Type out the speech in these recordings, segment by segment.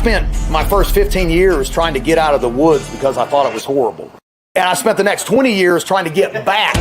spent my first 15 years trying to get out of the woods because I thought it was horrible. And I spent the next 20 years trying to get back.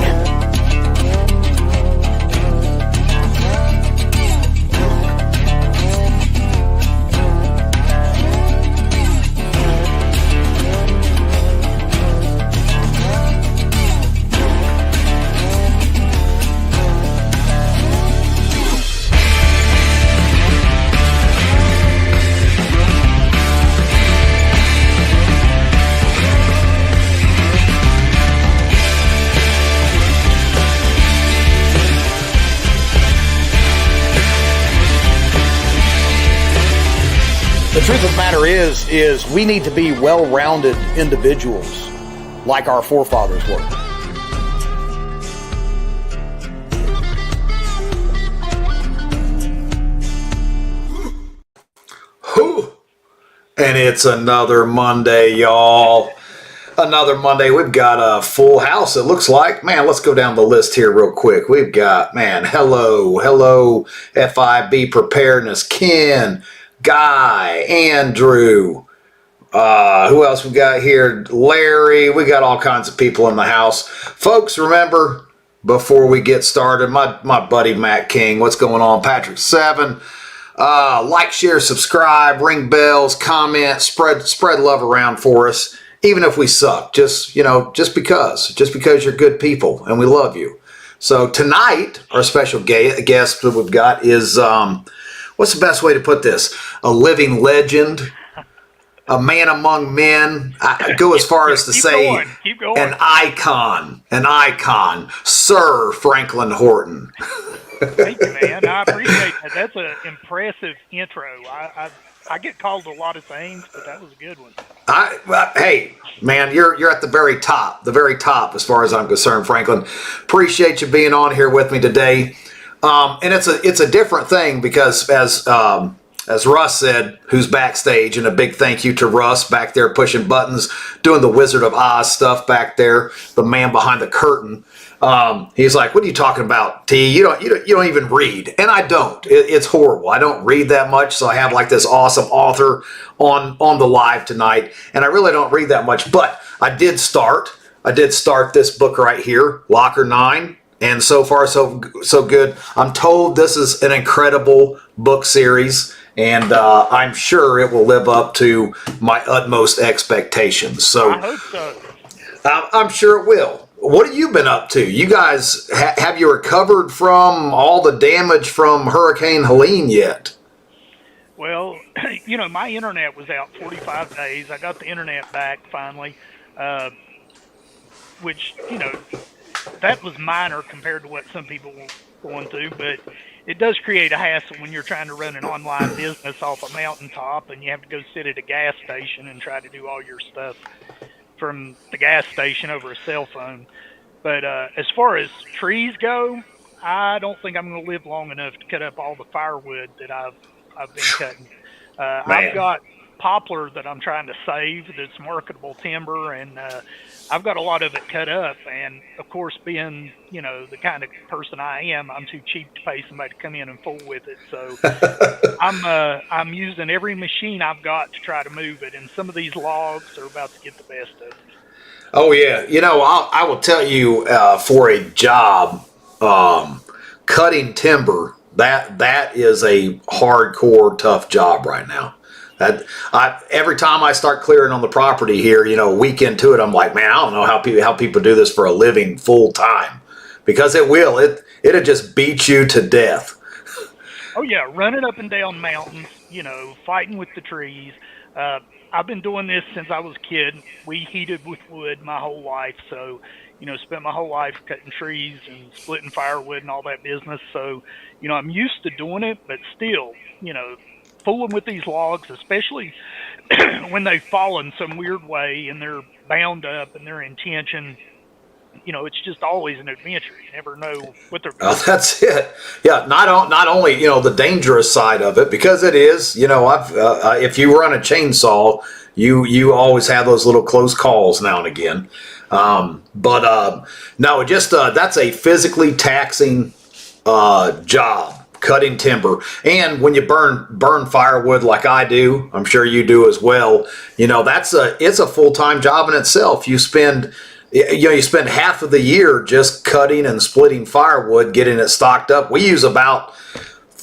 The truth of the matter is we need to be well-rounded individuals like our forefathers were. Whew. And it's another Monday, y'all. Another Monday. We've got a full house, it looks like. Man, let's go down the list here real quick. We've got, hello, FIB Preparedness, Ken, Guy, Andrew, who else we got here? Larry. We got all kinds of people in the house. Folks, remember, before we get started, my buddy Matt King, what's going on? Patrick 7. Like, share, subscribe, ring bells, comment, spread love around for us, even if we suck. Just because you're good people and we love you. So tonight, our special guest that we've got is what's the best way to put this? A living legend, a man among men. I go as far as to say keep going. an icon, Sir Franklin Horton. Thank you, man. I appreciate that. That's an impressive intro. I get called a lot of things, but that was a good one. Hey, man, you're at the very top as far as I'm concerned, Franklin. Appreciate you being on here with me today. And it's a different thing because as Russ said, who's backstage, and a big thank you to Russ back there pushing buttons, doing the Wizard of Oz stuff back there, the man behind the curtain. He's like, "What are you talking about, T? You don't even read," and I don't. It's horrible. I don't read that much, so I have like this awesome author on the live tonight, and I really don't read that much. But I did start this book right here, Locker 9. And so far, so good. I'm told this is an incredible book series, and I'm sure it will live up to my utmost expectations. So I hope so. I'm sure it will. What have you been up to? You guys, have you recovered from all the damage from Hurricane Helene yet? Well, my internet was out 45 days. I got the internet back finally, which, that was minor compared to what some people were going through, but it does create a hassle when you're trying to run an online business off a mountaintop and you have to go sit at a gas station and try to do all your stuff from the gas station over a cell phone. But as far as trees go, I don't think I'm going to live long enough to cut up all the firewood that I've been cutting. I've got poplar that I'm trying to save that's marketable timber, and I've got a lot of it cut up, and of course being the kind of person I am, I'm too cheap to pay somebody to come in and fool with it, so I'm using every machine I've got to try to move it, and some of these logs are about to get the best of it. Oh yeah, I will tell you, for a job, cutting timber, that is a hardcore tough job right now. Every time I start clearing on the property here, a week into it, I'm like, man, I don't know how people do this for a living full time, because it'll just beat you to death. Oh yeah, running up and down mountains, fighting with the trees. I've been doing this since I was a kid. We heated with wood my whole life, so spent my whole life cutting trees and splitting firewood and all that business. So I'm used to doing it, but still, fooling with these logs, especially when they've fallen some weird way and they're bound up and they're in tension, it's just always an adventure. You never know what they're doing. Oh, that's it. Yeah, not only the dangerous side of it, because it is. If you run a chainsaw, you always have those little close calls now and again. No, just that's a physically taxing job. cutting timber. And when you burn firewood like I do, I'm sure you do as well, you know, it's a full-time job in itself. You spend half of the year just cutting and splitting firewood, getting it stocked up. We use about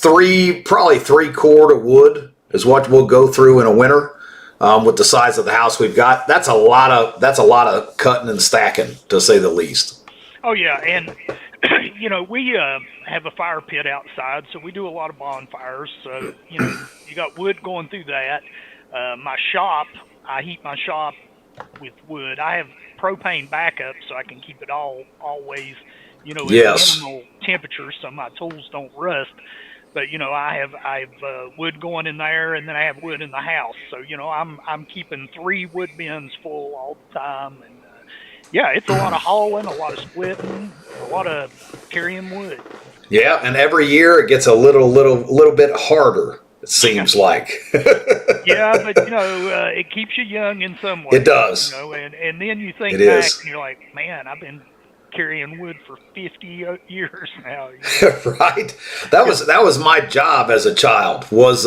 probably 3 cord of wood is what we'll go through in a winter. With the size of the house we've got, that's a lot of cutting and stacking, to say the least. Oh yeah, and you know, we have a fire pit outside, so we do a lot of bonfires. So you know, you got wood going through that. My shop, I heat my shop with wood. I have propane backup, so I can keep it always, you know, at minimal temperature, so my tools don't rust. But you know, I have wood going in there, and then I have wood in the house. So you know, I'm keeping 3 wood bins full all the time, and yeah, it's a lot of hauling, a lot of splitting, a lot of carrying wood. Yeah, and every year it gets a little bit harder. It seems like. Yeah, but you know, it keeps you young in some way. It does. You know, and then you think it back, is. and you're like, man, I've been carrying wood for 50 years now. You know? Right. That was my job as a child, was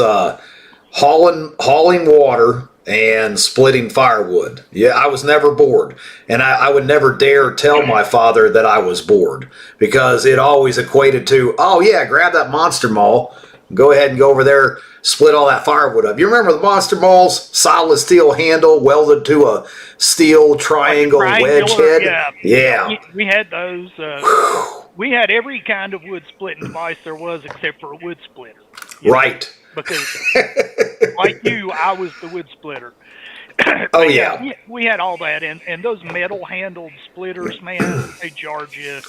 hauling water and splitting firewood. Yeah, I was never bored. And I would never dare tell my father that I was bored, because it always equated to, oh yeah, grab that monster maul, go ahead and go over there, split all that firewood up. You remember the monster mauls? Solid steel handle welded to a steel triangle wedge head? Yeah. We had those. We had every kind of wood splitting device there was, except for a wood splitter. Right. Because, like you, I was the wood splitter. Oh, yeah. We had all that. And those metal-handled splitters, man, they charge you.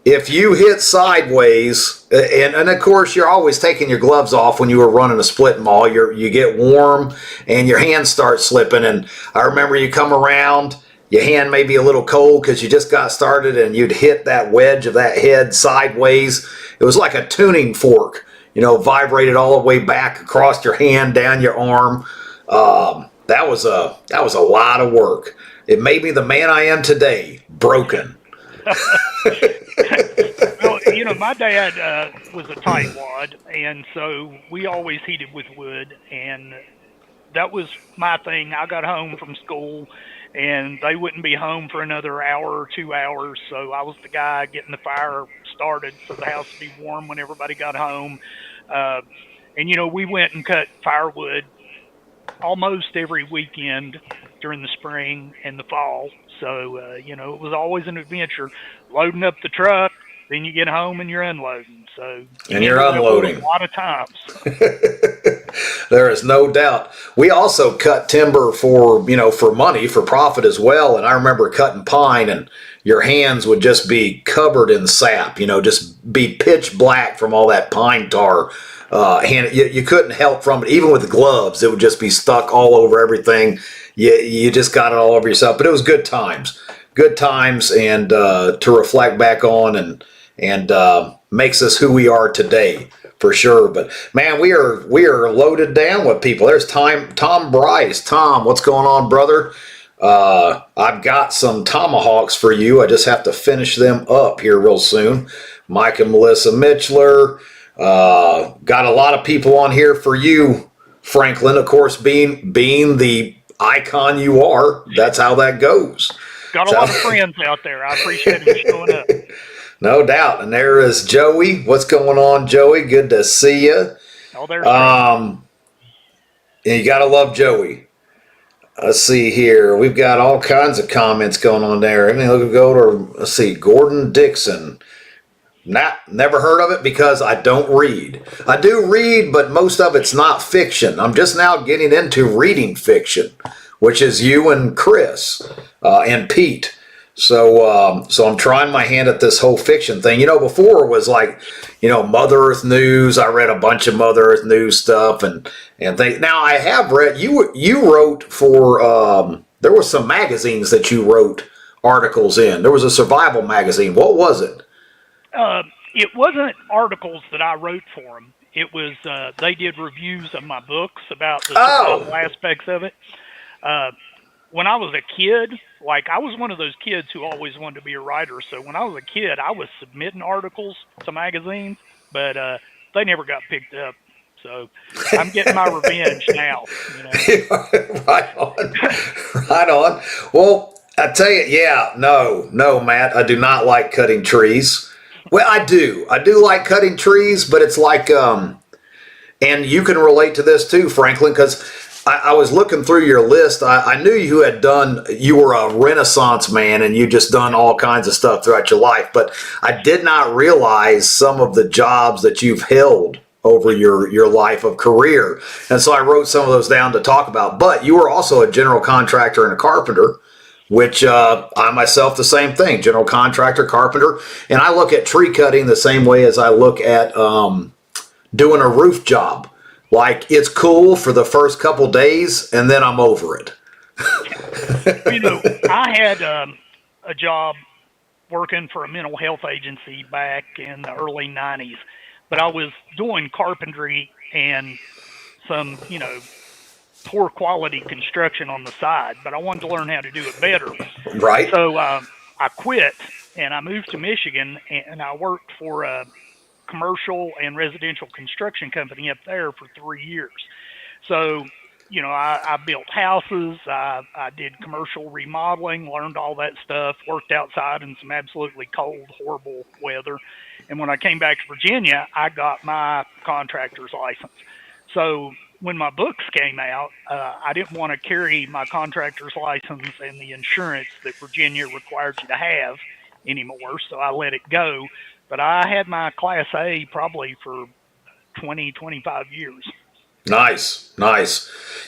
If you hit sideways, and of course you're always taking your gloves off when you were running a split maul, you get warm and your hands start slipping. And I remember you come around, your hand may be a little cold because you just got started, and you'd hit that wedge of that head sideways. It was like a tuning fork, you know, vibrated all the way back across your hand, down your arm. That was a lot of work. It made me the man I am today, broken. Well, you know, my dad was a tightwad, and so we always heated with wood, and that was my thing. I got home from school, and they wouldn't be home for another hour or 2 hours, so I was the guy getting the fire started so the house would be warm when everybody got home. And, you know, we went and cut firewood almost every weekend during the spring and the fall. So, you know, it was always an adventure. Loading up the truck, then you get home and you're unloading. So, and you're unloading a lot of times. There is no doubt. We also cut timber for money, for profit as well. And I remember cutting pine, and your hands would just be covered in sap, you know, just be pitch black from all that pine tar. You couldn't help from it. Even with the gloves, it would just be stuck all over everything. You just got it all over yourself. But it was good times, and to reflect back on, and makes us who we are today, for sure. But man, we are loaded down with people. There's Tom Bryce. Tom, what's going on, brother? I've got some tomahawks for you. I just have to finish them up here real soon. Mike and Melissa Mitchler. Got a lot of people on here for you, Franklin. Of course, being the icon you are, that's how that goes. Got a lot of friends out there. I appreciate them showing up. No doubt. And there is Joey. What's going on, Joey? Good to see you. Oh, there's and you gotta love Joey. Let's see here. We've got all kinds of comments going on there. I mean, let's see, Gordon Dixon. Never heard of it because I don't read. I do read, but most of it's not fiction. I'm just now getting into reading fiction, which is you and Chris and Pete. So I'm trying my hand at this whole fiction thing. You know, before it was like, you know, Mother Earth News. I read a bunch of Mother Earth News stuff and things. Now I have read. You wrote for. There were some magazines that you wrote articles in. There was a survival magazine. What was it? It wasn't articles that I wrote for them. It was they did reviews of my books about the survival aspects of it. When I was a kid, like I was one of those kids who always wanted to be a writer. So when I was a kid, I was submitting articles to magazines, but they never got picked up. So I'm getting my revenge now. You know? Right on. Right on. Well, I tell you, yeah, no, Matt, I do not like cutting trees. Well, I do. I do like cutting trees, but it's like, and you can relate to this too, Franklin, because I was looking through your list. I knew you were a Renaissance man and you just done all kinds of stuff throughout your life, but I did not realize some of the jobs that you've held over your life of career. And so I wrote some of those down to talk about. But you were also a general contractor and a carpenter, which I myself, the same thing, general contractor, carpenter. And I look at tree cutting the same way as I look at doing a roof job. Like, it's cool for the first couple days, and then I'm over it. You know, I had a job working for a mental health agency back in the early 90s, but I was doing carpentry and some, you know, poor quality construction on the side, but I wanted to learn how to do it better. Right. So I quit, and I moved to Michigan, and I worked for a commercial and residential construction company up there for 3 years. So, you know, I built houses, I did commercial remodeling, learned all that stuff, worked outside in some absolutely cold, horrible weather. And when I came back to Virginia, I got my contractor's license. So when my books came out, I didn't want to carry my contractor's license and the insurance that Virginia required you to have anymore, so I let it go. But I had my Class A probably for 25 years. Nice.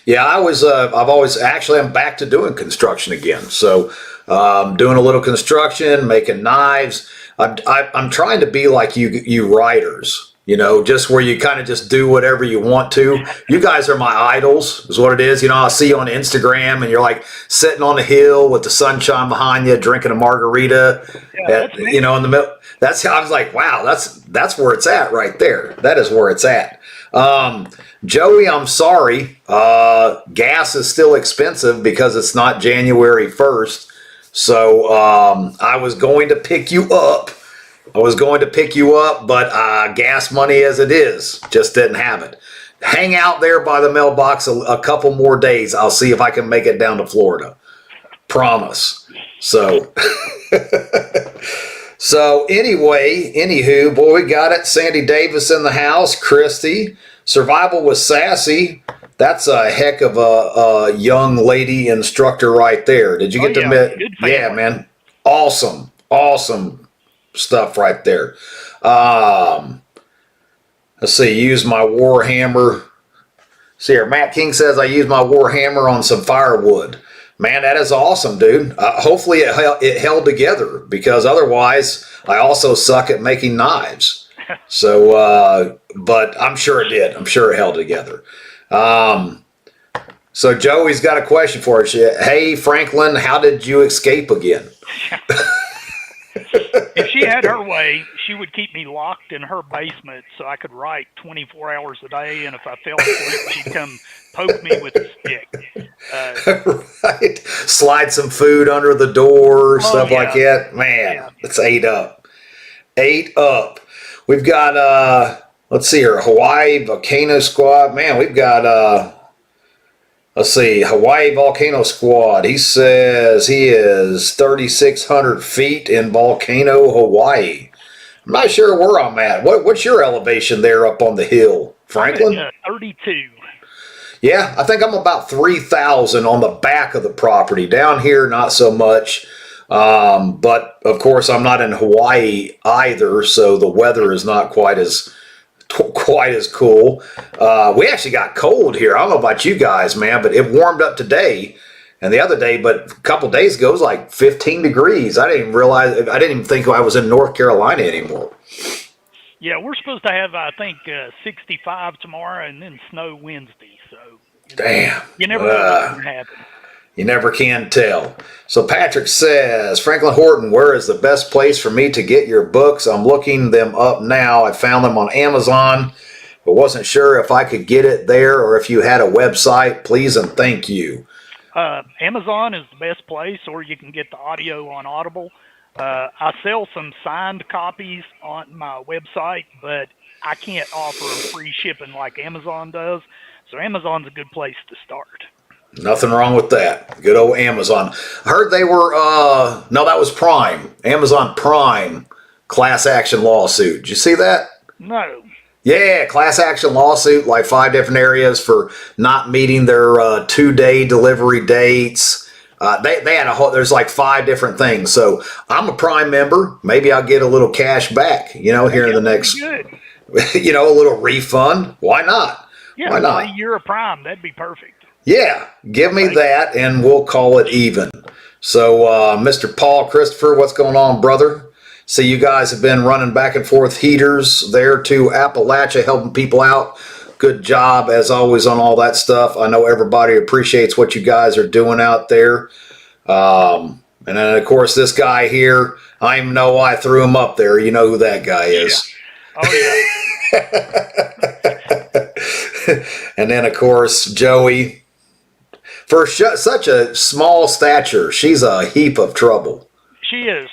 Yeah, I'm back to doing construction again. So doing a little construction, making knives. I'm trying to be like you writers, you know, just where you kind of just do whatever you want to. You guys are my idols, is what it is. You know, I'll see you on Instagram and you're like sitting on the hill with the sunshine behind you, drinking a margarita, you know, in the middle. That's how I was like, wow, that's where it's at right there. That is where it's at. Joey, I'm sorry. Gas is still expensive because it's not January 1st. So I was going to pick you up. But gas money as it is, just didn't have it. Hang out there by the mailbox a couple more days. I'll see if I can make it down to Florida. Promise. So, anywho, boy, we got it. Sandy Davis in the house. Christy. Survival with Sassy. That's a heck of a young lady instructor right there. Did you get to meet? Yeah, man. Awesome stuff right there. Let's see. Use my Warhammer. See here. Matt King says I use my Warhammer on some firewood. Man, that is awesome, dude. Hopefully it held together, because otherwise I also suck at making knives. So, but I'm sure it did. I'm sure it held together. So Joey's got a question for us. Hey, Franklin, how did you escape again? If she had her way, she would keep me locked in her basement so I could write 24 hours a day, and if I fell asleep, she'd come poke me with a stick. Right. Slide some food under the door, stuff like that. Man, it's ate up. We've got, let's see here, Hawaii Volcano Squad. Man, we've got, Hawaii Volcano Squad. He says he is 3,600 feet in Volcano, Hawaii. I'm not sure where I'm at. What's your elevation there up on the hill, Franklin? I'm at, 32. Yeah, I think I'm about 3,000 on the back of the property. Down here, not so much. But of course, I'm not in Hawaii either, so the weather is not quite as cool. We actually got cold here. I don't know about you guys, man, but it warmed up today and the other day, but a couple days ago it was like 15 degrees. I didn't even think I was in North Carolina anymore. Yeah, we're supposed to have, I think, 65 tomorrow and then snow Wednesday. So, damn. You never know what's going to happen. You never can tell. So Patrick says, Franklin Horton, where is the best place for me to get your books? I'm looking them up now. I found them on Amazon, but wasn't sure if I could get it there or if you had a website. Please and thank you. Amazon is the best place, or you can get the audio on Audible. I sell some signed copies on my website, but I can't offer free shipping like Amazon does. So Amazon's a good place to start. Nothing wrong with that. Good old Amazon. I heard they were, no, that was Prime. Amazon Prime class action lawsuit. Did you see that? No. Yeah, class action lawsuit, like 5 different areas for not meeting their 2-day delivery dates. They had there's like 5 different things. So I'm a Prime member. Maybe I'll get a little cash back, here in the next, good. a little refund. Why not? Yeah, Why not? 3 year of Prime. That'd be perfect. Yeah, give me that and we'll call it even. So, Mr. Paul Christopher, what's going on, brother? See, you guys have been running back and forth heaters there to Appalachia, helping people out. Good job, as always, on all that stuff. I know everybody appreciates what you guys are doing out there. And then, of course, this guy here, I even know why I threw him up there. You know who that guy is. Yeah. Oh, yeah. And then, of course, Joey. For such a small stature, she's a heap of trouble. She is.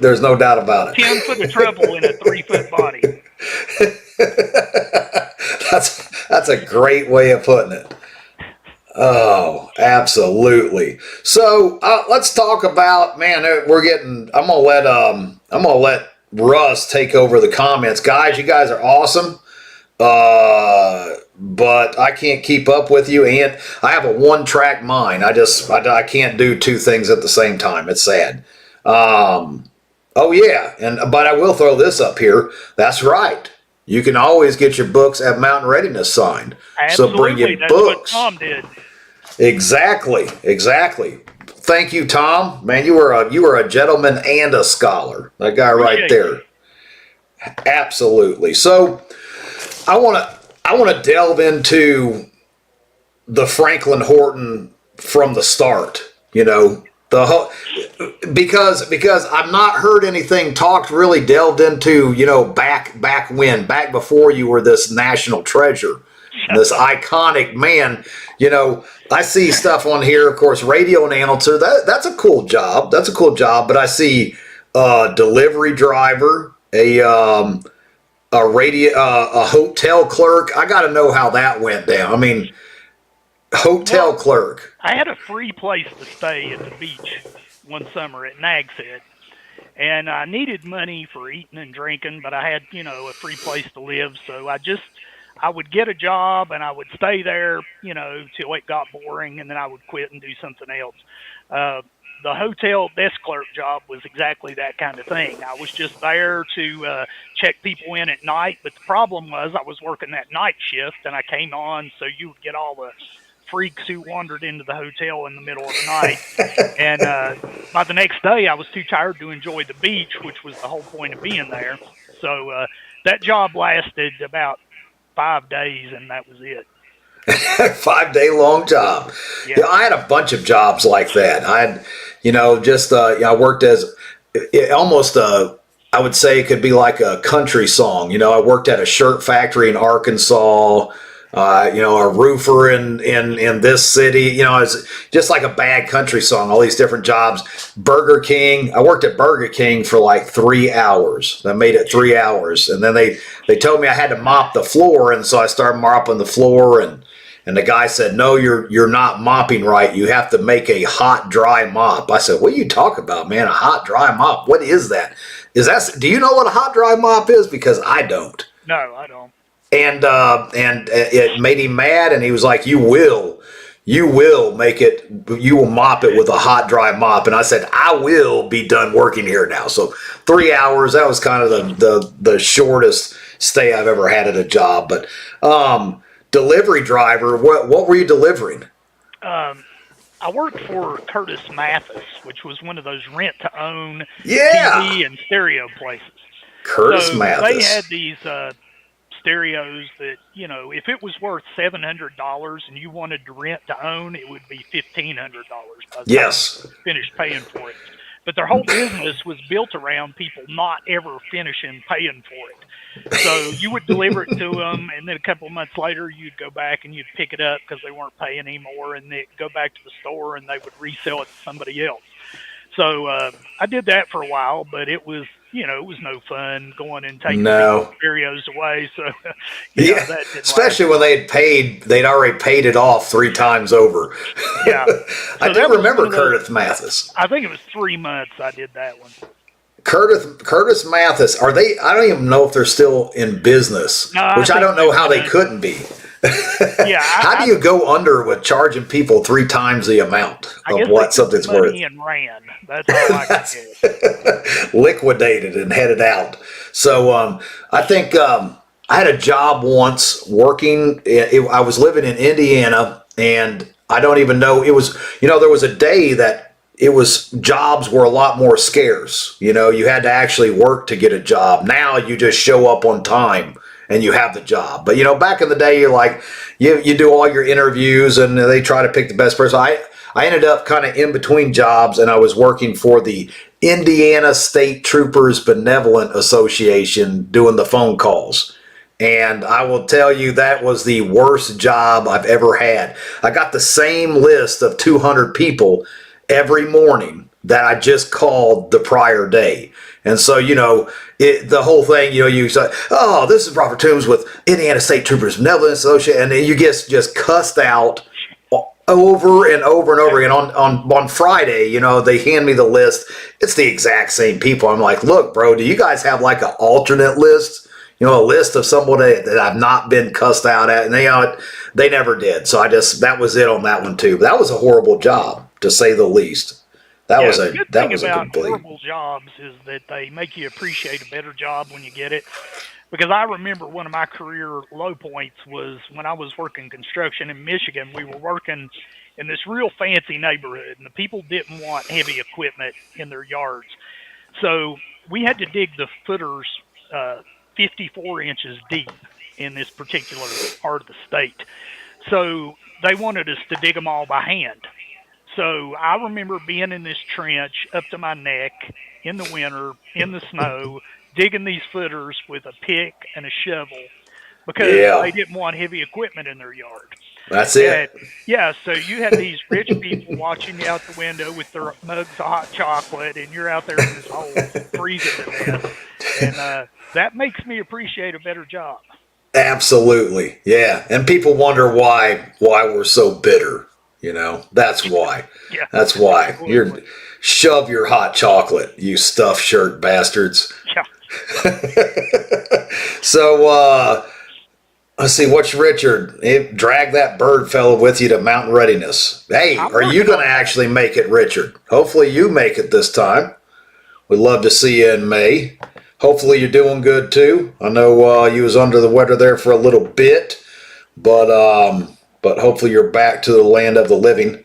There's no doubt about it. 10 foot of trouble in a 3-foot body. That's a great way of putting it. Oh, absolutely. So let's talk about, man. I'm gonna let Russ take over the comments, guys. You guys are awesome. But I can't keep up with you, and I have a 1-track mind. I can't do 2 things at the same time. It's sad. Oh yeah, but I will throw this up here. That's right. You can always get your books at Mountain Readiness signed. Absolutely. So bring your That's books. What Tom did. Exactly. Thank you, Tom. Man, you were a gentleman and a scholar. That guy right there. Absolutely. So I want to delve into the Franklin Horton from the start. Because I've not heard anything talked really delved into, back before you were this national treasure, this iconic man. I see stuff on here, of course, radio announcer. That's a cool job. But I see delivery driver, a hotel clerk. I got to know how that went down. I mean, hotel clerk. I had a free place to stay at the beach one summer at Nag's Head, and I needed money for eating and drinking, but I had, a free place to live, so I would get a job and I would stay there, till it got boring, and then I would quit and do something else. The hotel desk clerk job was exactly that kind of thing. I was just there to check people in at night, but the problem was I was working that night shift, and I came on, so you would get all the freaks who wandered into the hotel in the middle of the night. And by the next day, I was too tired to enjoy the beach, which was the whole point of being there. So that job lasted about 5 days, and that was it. 5-day long job. Yeah. I had a bunch of jobs like that. I had, I worked as almost I would say it could be like a country song. I worked at a shirt factory in Arkansas. A roofer in this city, it's just like a bad country song, all these different jobs. Burger King. I worked at Burger King for like 3 hours. I made it 3 hours. And then they told me I had to mop the floor. And so I started mopping the floor, and the guy said, no, you're not mopping right. You have to make a hot, dry mop. I said, what are you talking about, man? A hot, dry mop? What is that? Do you know what a hot, dry mop is? Because I don't. No, I don't. And it made him mad, and he was like, you will make it, you will mop it with a hot, dry mop. And I said, I will be done working here now. So 3 hours, that was kind of the shortest stay I've ever had at a job. But delivery driver, what were you delivering? I worked for Curtis Mathis, which was one of those rent-to-own TV and stereo places. Curtis Mathis. They had these stereos that, if it was worth $700 and you wanted to rent to own, it would be $1,500 by the time you finished paying for it. But their whole business was built around people not ever finishing paying for it. So you would deliver it to them, and then a couple of months later, you'd go back and you'd pick it up because they weren't paying anymore, and they'd go back to the store and they would resell it to somebody else. So I did that for a while, but it was, it was no fun going and taking No. people's stereos away. So, Yeah, that didn't especially last. when they'd already paid it off 3 times over. Yeah. I So do that was remember one of those- Curtis Mathis. I think it was 3 months I did that one. Curtis Mathis, are they? I don't even know if they're still in business, No, which I don't know how they done. couldn't be. Yeah. How do you go under with charging people 3 times the amount I of guess what they took something's the money worth? and ran. That's all I can guess. Liquidated and headed out. So I think I had a job once working. I was living in Indiana, and I don't even know. It was, there was a day that jobs were a lot more scarce. You had to actually work to get a job. Now you just show up on time and you have the job. But back in the day, you're like, you do all your interviews and they try to pick the best person. I ended up kind of in between jobs, and I was working for the Indiana State Troopers Benevolent Association doing the phone calls. And I will tell you, that was the worst job I've ever had. I got the same list of 200 people every morning that I just called the prior day. And so, the whole thing, you say, oh, this is Robert Toombs with Indiana State Troopers Benevolent Association. And then you get just cussed out over and over and over again. On Friday, they hand me the list. It's the exact same people. I'm like, look, bro, do you guys have like an alternate list? A list of somebody that I've not been cussed out at, and they never did. So that was it on that one too. That was a horrible job, to say the least. That was a complete. Horrible jobs is that they make you appreciate a better job when you get it. Because I remember one of my career low points was when I was working construction in Michigan. We were working in this real fancy neighborhood, and the people didn't want heavy equipment in their yards. So we had to dig the footers 54 inches deep in this particular part of the state. So they wanted us to dig them all by hand. So I remember being in this trench up to my neck in the winter, in the snow, digging these footers with a pick and a shovel because they didn't want heavy equipment in their yard. That's it. Yeah, so you had these rich people watching you out the window with their mugs of hot chocolate, and you're out there in this hole freezing to death. And that makes me appreciate a better job. Absolutely, yeah. And people wonder why we're so bitter. That's why. Yeah. That's why. Shove your hot chocolate, you stuffed shirt bastards. Yeah. So, let's see, what's Richard? Drag that bird fellow with you to mountain readiness. Hey, are you going to actually make it, Richard? Hopefully you make it this time. We'd love to see you in May. Hopefully you're doing good too. I know you was under the weather there for a little bit, but hopefully you're back to the land of the living.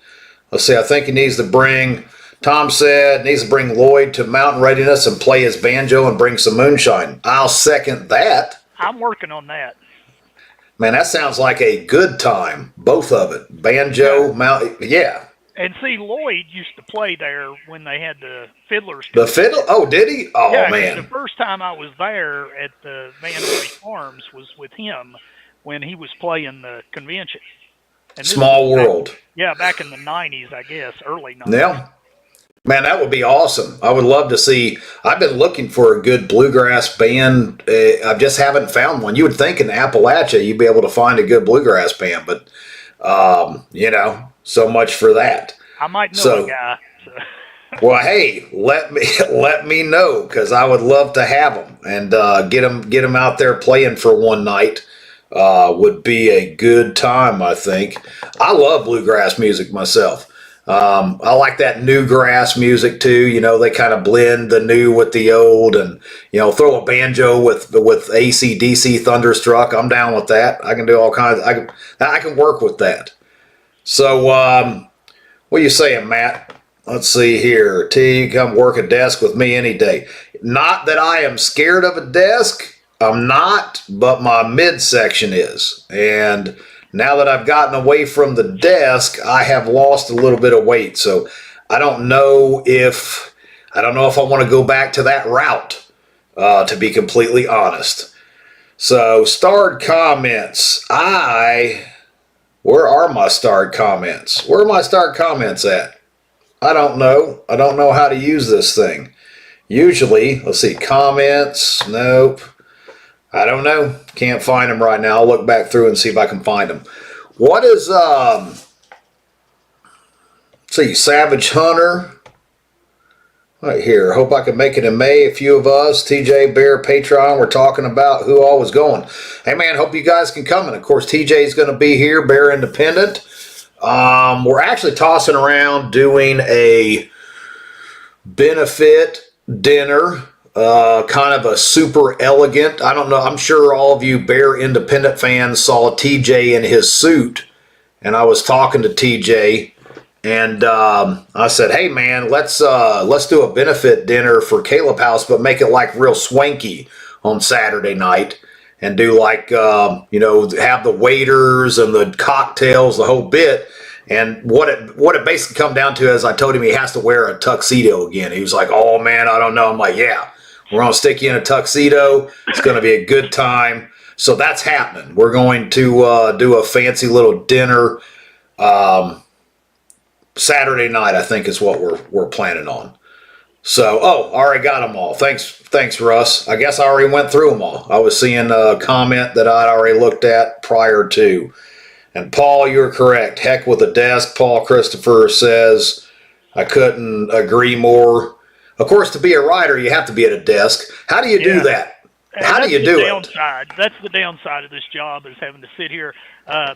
Let's see, I think he needs to bring Lloyd to mountain readiness and play his banjo and bring some moonshine. I'll second that. I'm working on that. Man, that sounds like a good time. Both of it. Banjo, yeah. And see, Lloyd used to play there when they had the fiddlers. The fiddle? Oh, did he? Oh, yeah, man. The first time I was there at the Van Wyck Farms was with him when he was playing the convention. And Small world. Back in the 90s, I guess, early 90s. Yeah. Man, that would be awesome. I would love to see. I've been looking for a good bluegrass band. I just haven't found one. You would think in Appalachia you'd be able to find a good bluegrass band, but so much for that. I might know a guy. So. Well, hey, let me know, because I would love to have them and get them out there playing for one night. Would be a good time, I think. I love bluegrass music myself. I like that new grass music too. They kind of blend the new with the old, and throw a banjo with AC/DC Thunderstruck. I'm down with that. I can do all kinds. I can work with that. So, what are you saying, Matt? Let's see here. T, come work a desk with me any day. Not that I am scared of a desk. I'm not, but my midsection is. And now that I've gotten away from the desk, I have lost a little bit of weight. So I don't know if I want to go back to that route, to be completely honest. So starred comments. Where are my starred comments? Where are my starred comments at? I don't know. I don't know how to use this thing. Usually, let's see, comments. Nope. I don't know. Can't find them right now. I'll look back through and see if I can find them. What is, see, Savage Hunter. Right here. Hope I can make it in May. A few of us, TJ, Bear, Patreon, we're talking about who all was going. Hey, man, hope you guys can come. And, of course, TJ is going to be here, Bear Independent. We're actually tossing around doing a benefit dinner, kind of a super elegant. I don't know. I'm sure all of you Bear Independent fans saw TJ in his suit. And I was talking to TJ. And I said, hey, man, let's do a benefit dinner for Caleb House, but make it like real swanky on Saturday night and do like, have the waiters and the cocktails, the whole bit. And what it basically come down to is I told him he has to wear a tuxedo again. He was like, oh, man, I don't know. I'm like, yeah, we're going to stick you in a tuxedo. It's going to be a good time. So that's happening. We're going to do a fancy little dinner. Saturday night, I think, is what we're planning on. So, already got them all. Thanks, Russ. I guess I already went through them all. I was seeing a comment that I'd already looked at prior to. And Paul, you're correct. Heck with a desk. Paul Christopher says, I couldn't agree more. Of course, to be a writer, you have to be at a desk. How do you do that? How do you do it? That's the downside of this job, is having to sit here. I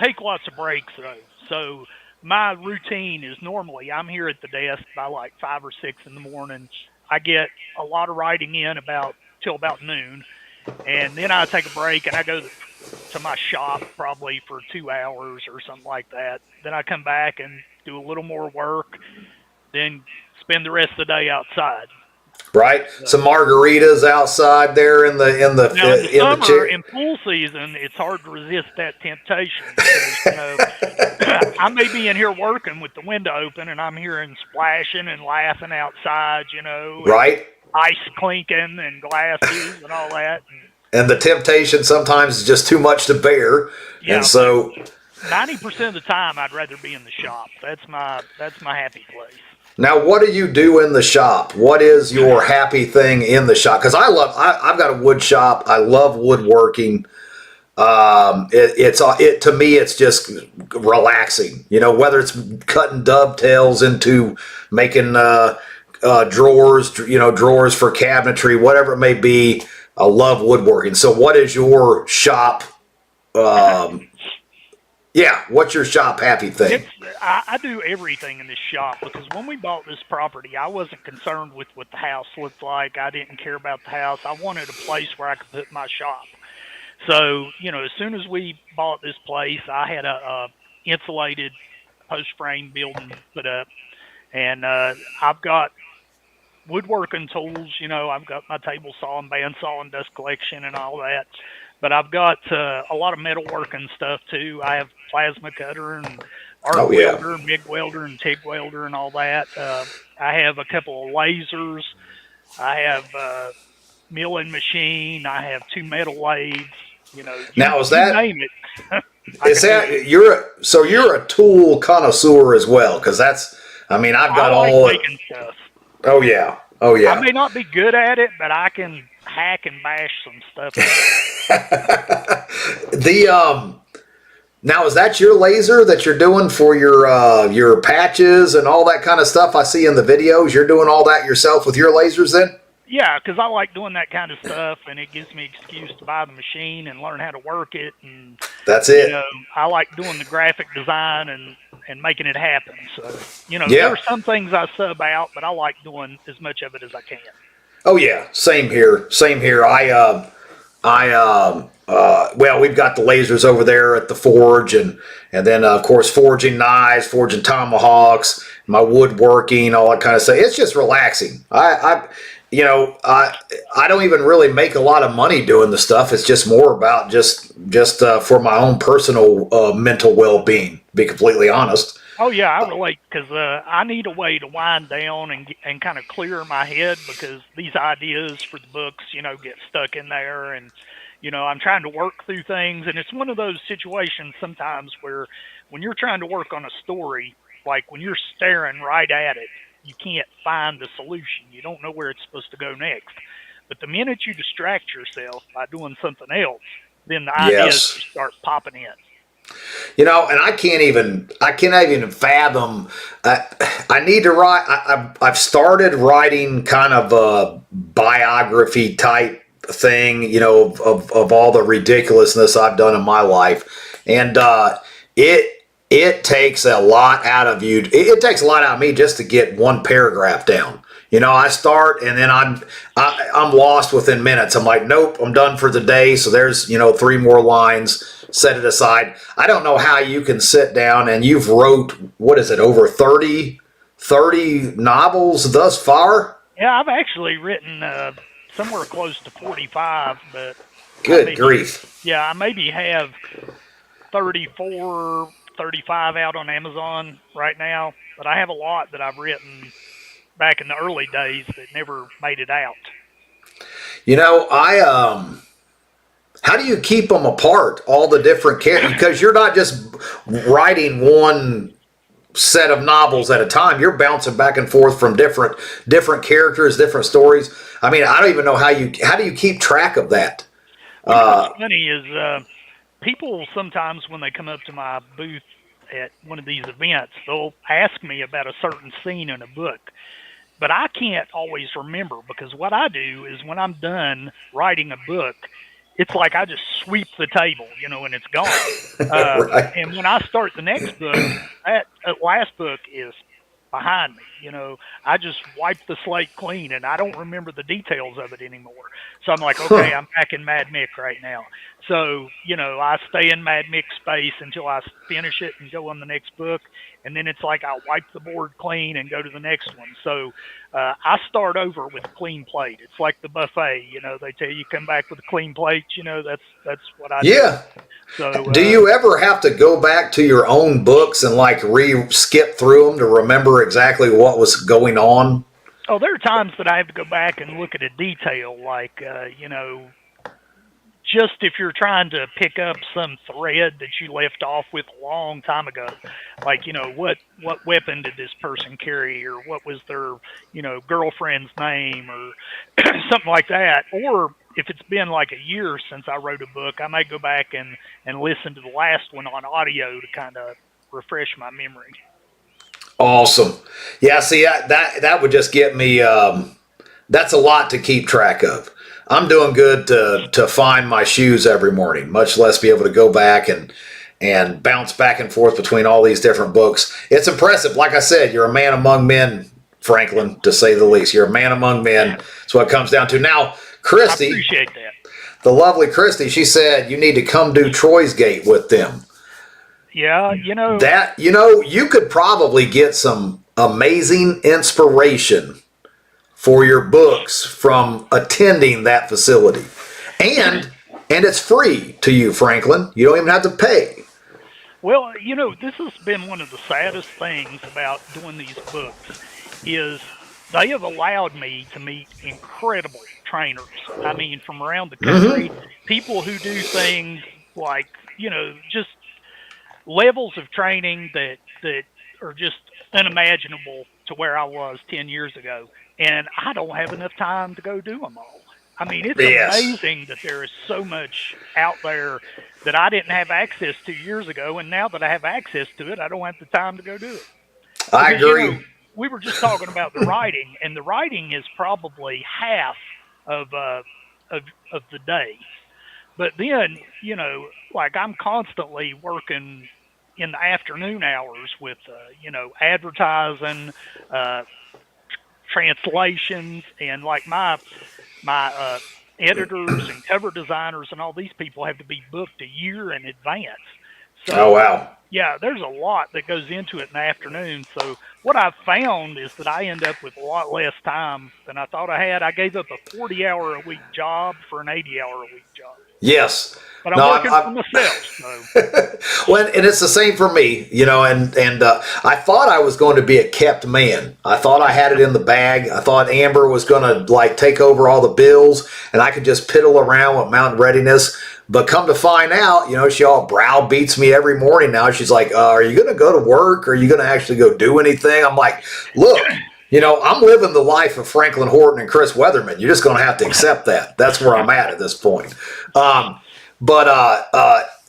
take lots of breaks, though. So my routine is normally I'm here at the desk by like 5 or 6 in the morning. I get a lot of writing in till about noon, and then I take a break and I go to my shop probably for 2 hours or something like that. Then I come back and do a little more work, then spend the rest of the day outside. Right, some margaritas outside there in the summer in pool season. It's hard to resist that temptation because I may be in here working with the window open, and I'm hearing splashing and laughing outside. Right, ice clinking and glasses and all that. And the temptation sometimes is just too much to bear, and so 90% of the time I'd rather be in the shop. That's my happy place. Now, what do you do in the shop? What is your happy thing in the shop? Because I've got a wood shop. I love woodworking. To me, it's just relaxing. Whether it's cutting dovetails into making drawers, drawers for cabinetry, whatever it may be. I love woodworking. So, what is your shop? What's your shop happy thing? I do everything in this shop, because when we bought this property, I wasn't concerned with what the house looked like. I didn't care about the house. I wanted a place where I could put my shop. So, as soon as we bought this place, I had a insulated post frame building put up, and I've got woodworking tools. I've got my table saw and bandsaw and dust collection and all that. But I've got a lot of metalworking stuff too. I have plasma cutter and arc welder, MIG welder, and TIG welder, and all that. I have a couple of lasers. I have milling machine. I have 2 metal lathes. Now is that? You name it. Is that you're a tool connoisseur as well? Because I've got all making stuff. Oh yeah. I may not be good at it, but I can hack and bash some stuff. Now, is that your laser that you're doing for your patches and all that kind of stuff I see in the videos? You're doing all that yourself with your lasers then? Yeah, because I like doing that kind of stuff, and it gives me an excuse to buy the machine and learn how to work it. And that's it. I like doing the graphic design and making it happen. So, there are some things I sub out, but I like doing as much of it as I can. Oh yeah, same here. We've got the lasers over there at the forge, and then of course forging knives, forging tomahawks, my woodworking, all that kind of stuff. It's just relaxing. I don't even really make a lot of money doing the stuff. It's just more about just for my own personal mental well-being. To be completely honest. Oh yeah, I relate, because I need a way to wind down and kind of clear my head, because these ideas for the books, get stuck in there, and I'm trying to work through things, and it's one of those situations sometimes where when you're trying to work on a story like when you're staring right at it, you can't find the solution. You don't know where it's supposed to go next. But the minute you distract yourself by doing something else, then the ideas Yes. start popping in. And I cannot even fathom. I need to write. I've started writing kind of a biography type thing, of all the ridiculousness I've done in my life, and it takes a lot out of you. It takes a lot out of me just to get one paragraph down. I start and then I'm lost within minutes. I'm like, nope, I'm done for the day. So there's 3 more lines. Set it aside. I don't know how you can sit down and you've wrote, what is it, over 30 novels thus far? Yeah, I've actually written somewhere close to 45, but good grief. Yeah, I maybe have 34, 35 out on Amazon right now, but I have a lot that I've written back in the early days that never made it out. How do you keep them apart, all the different characters? Because you're not just writing one set of novels at a time. You're bouncing back and forth from different characters, different stories. I mean, I don't even know how do you keep track of that? What's funny is people sometimes when they come up to my booth at one of these events, they'll ask me about a certain scene in a book. But I can't always remember because what I do is when I'm done writing a book, it's like I just sweep the table, and it's gone. Right. And when I start the next book, that last book is behind me. I just wipe the slate clean and I don't remember the details of it anymore. So I'm like, okay, I'm back in Mad Mick right now. So, I stay in Mad Mick space until I finish it and go on the next book. And then it's like I wipe the board clean and go to the next one. So I start over with a clean plate. It's like the buffet, they tell you come back with a clean plate. That's what I do. Yeah. So, do you ever have to go back to your own books and like skip through them to remember exactly what was going on? Oh, there are times that I have to go back and look at a detail, like, just if you're trying to pick up some thread that you left off with a long time ago, like, what weapon did this person carry, or what was their, girlfriend's name, or something like that. Or if it's been like a year since I wrote a book, I might go back and listen to the last one on audio to kind of refresh my memory. Awesome. Yeah, see, that would just get me, that's a lot to keep track of. I'm doing good to find my shoes every morning, much less be able to go back and bounce back and forth between all these different books. It's impressive. Like I said, you're a man among men, Franklin, to say the least. You're a man among men. That's what it comes down to. Now, Christy, I appreciate that. The lovely Christy, she said you need to come do Troy's Gate with them. Yeah, you could probably get some amazing inspiration for your books from attending that facility. And it's free to you, Franklin. You don't even have to pay. Well, this has been one of the saddest things about doing these books is they have allowed me to meet incredible trainers. I mean, from around the country, people who do things like, just levels of training that are just unimaginable to where I was 10 years ago. And I don't have enough time to go do them all. I mean, it's amazing that there is so much out there that I didn't have access to years ago. And now that I have access to it, I don't have the time to go do it. I agree. We were just talking about the writing, and the writing is probably half of the day. But then, like I'm constantly working in the afternoon hours with, advertising, translations, and like my editors and cover designers and all these people have to be booked a year in advance. So, oh, wow. Yeah, there's a lot that goes into it in the afternoon. So what I've found is that I end up with a lot less time than I thought I had. I gave up a 40-hour-a-week job for an 80-hour-a-week job. Yes. but I'm working for myself. So. Well, and it's the same for me, you know, and I thought I was going to be a kept man. I thought I had it in the bag. I thought Amber was going to like take over all the bills and I could just piddle around with mountain readiness. But come to find out, you know, she all browbeats me every morning now. She's like, are you going to go to work? Or are you going to actually go do anything? I'm like, look, you know, I'm living the life of Franklin Horton and Chris Weatherman. You're just going to have to accept that. That's where I'm at this point. No,